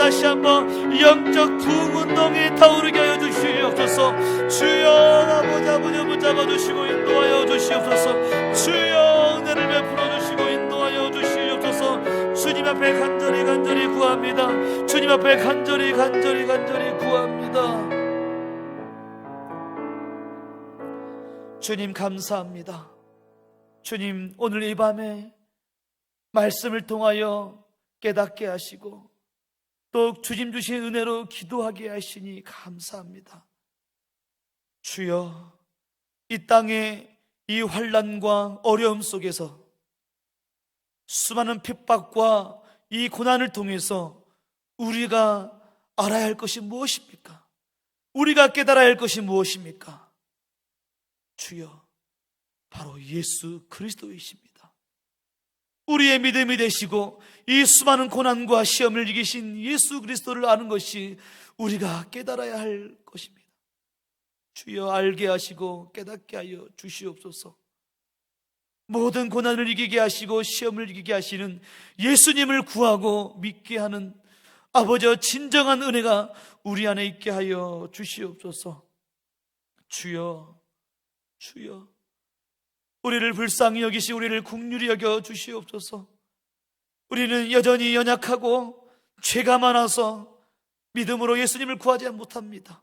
영적 부흥운동이 타오르게 하여 주시옵소서. 주여, 아버지 붙잡아 주시고 인도하여 주시옵소서. 주여, 은혜를 베풀어 주시고 인도하여 주시옵소서. 주님 앞에 간절히 구합니다. 주님 앞에 간절히 구합니다. 주님 감사합니다. 주님, 오늘 이 밤에 말씀을 통하여 깨닫게 하시고 또 주님 주신 은혜로 기도하게 하시니 감사합니다. 주여, 이 땅에 이 환난과 어려움 속에서 수많은 핍박과 이 고난을 통해서 우리가 알아야 할 것이 무엇입니까? 우리가 깨달아야 할 것이 무엇입니까? 주여, 바로 예수 그리스도이십니다. 우리의 믿음이 되시고 이 수많은 고난과 시험을 이기신 예수 그리스도를 아는 것이 우리가 깨달아야 할 것입니다. 주여, 알게 하시고 깨닫게 하여 주시옵소서. 모든 고난을 이기게 하시고 시험을 이기게 하시는 예수님을 구하고 믿게 하는 아버지의 진정한 은혜가 우리 안에 있게 하여 주시옵소서. 주여, 우리를 불쌍히 여기시 우리를 긍휼히 여겨 주시옵소서. 우리는 여전히 연약하고 죄가 많아서 믿음으로 예수님을 구하지 못합니다.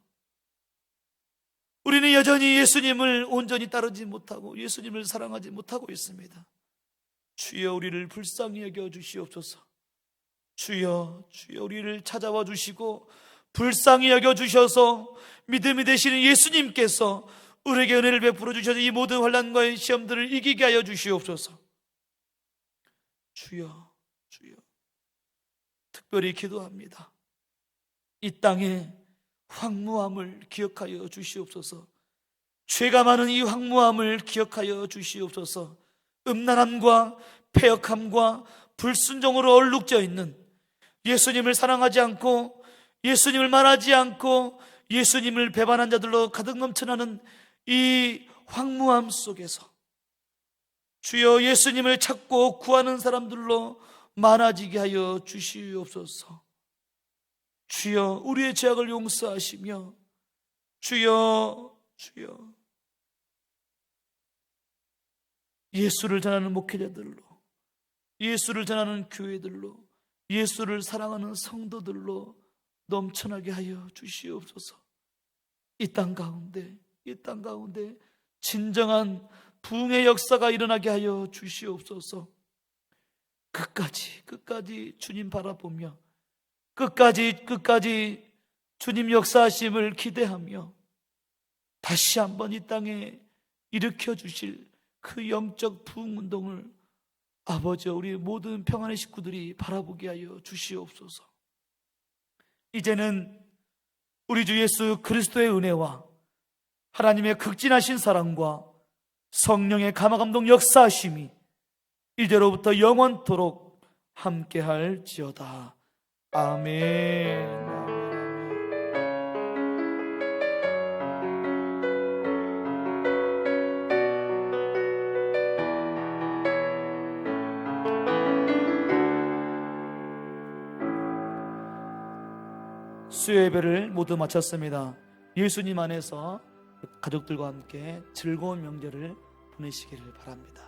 우리는 여전히 예수님을 온전히 따르지 못하고 예수님을 사랑하지 못하고 있습니다. 주여, 우리를 불쌍히 여겨 주시옵소서. 주여, 우리를 찾아와 주시고 불쌍히 여겨 주셔서 믿음이 되시는 예수님께서 우리에게 은혜를 베풀어 주셔서 이 모든 환난과 시험들을 이기게 하여 주시옵소서. 주여, 특별히 기도합니다. 이 땅에 황무함을 기억하여 주시옵소서. 죄가 많은 이 황무함을 기억하여 주시옵소서. 음란함과 패역함과 불순종으로 얼룩져 있는 예수님을 사랑하지 않고 예수님을 말하지 않고 예수님을 배반한 자들로 가득 넘쳐나는 이 황무함 속에서 주여, 예수님을 찾고 구하는 사람들로 많아지게 하여 주시옵소서. 주여, 우리의 죄악을 용서하시며 주여, 예수를 전하는 목회자들로, 예수를 전하는 교회들로, 예수를 사랑하는 성도들로 넘쳐나게 하여 주시옵소서. 이 땅 가운데 진정한 부흥의 역사가 일어나게 하여 주시옵소서. 끝까지 주님 바라보며 끝까지 주님 역사하심을 기대하며 다시 한번 이 땅에 일으켜 주실 그 영적 부흥운동을 아버지, 우리 모든 평안의 식구들이 바라보게 하여 주시옵소서. 이제는 우리 주 예수 그리스도의 은혜와 하나님의 극진하신 사랑과 성령의 감화감동 역사하심이 이제로부터 영원토록 함께할지어다. 아멘. 수요 예배를 모두 마쳤습니다. 예수님 안에서 가족들과 함께 즐거운 명절을 보내시기를 바랍니다.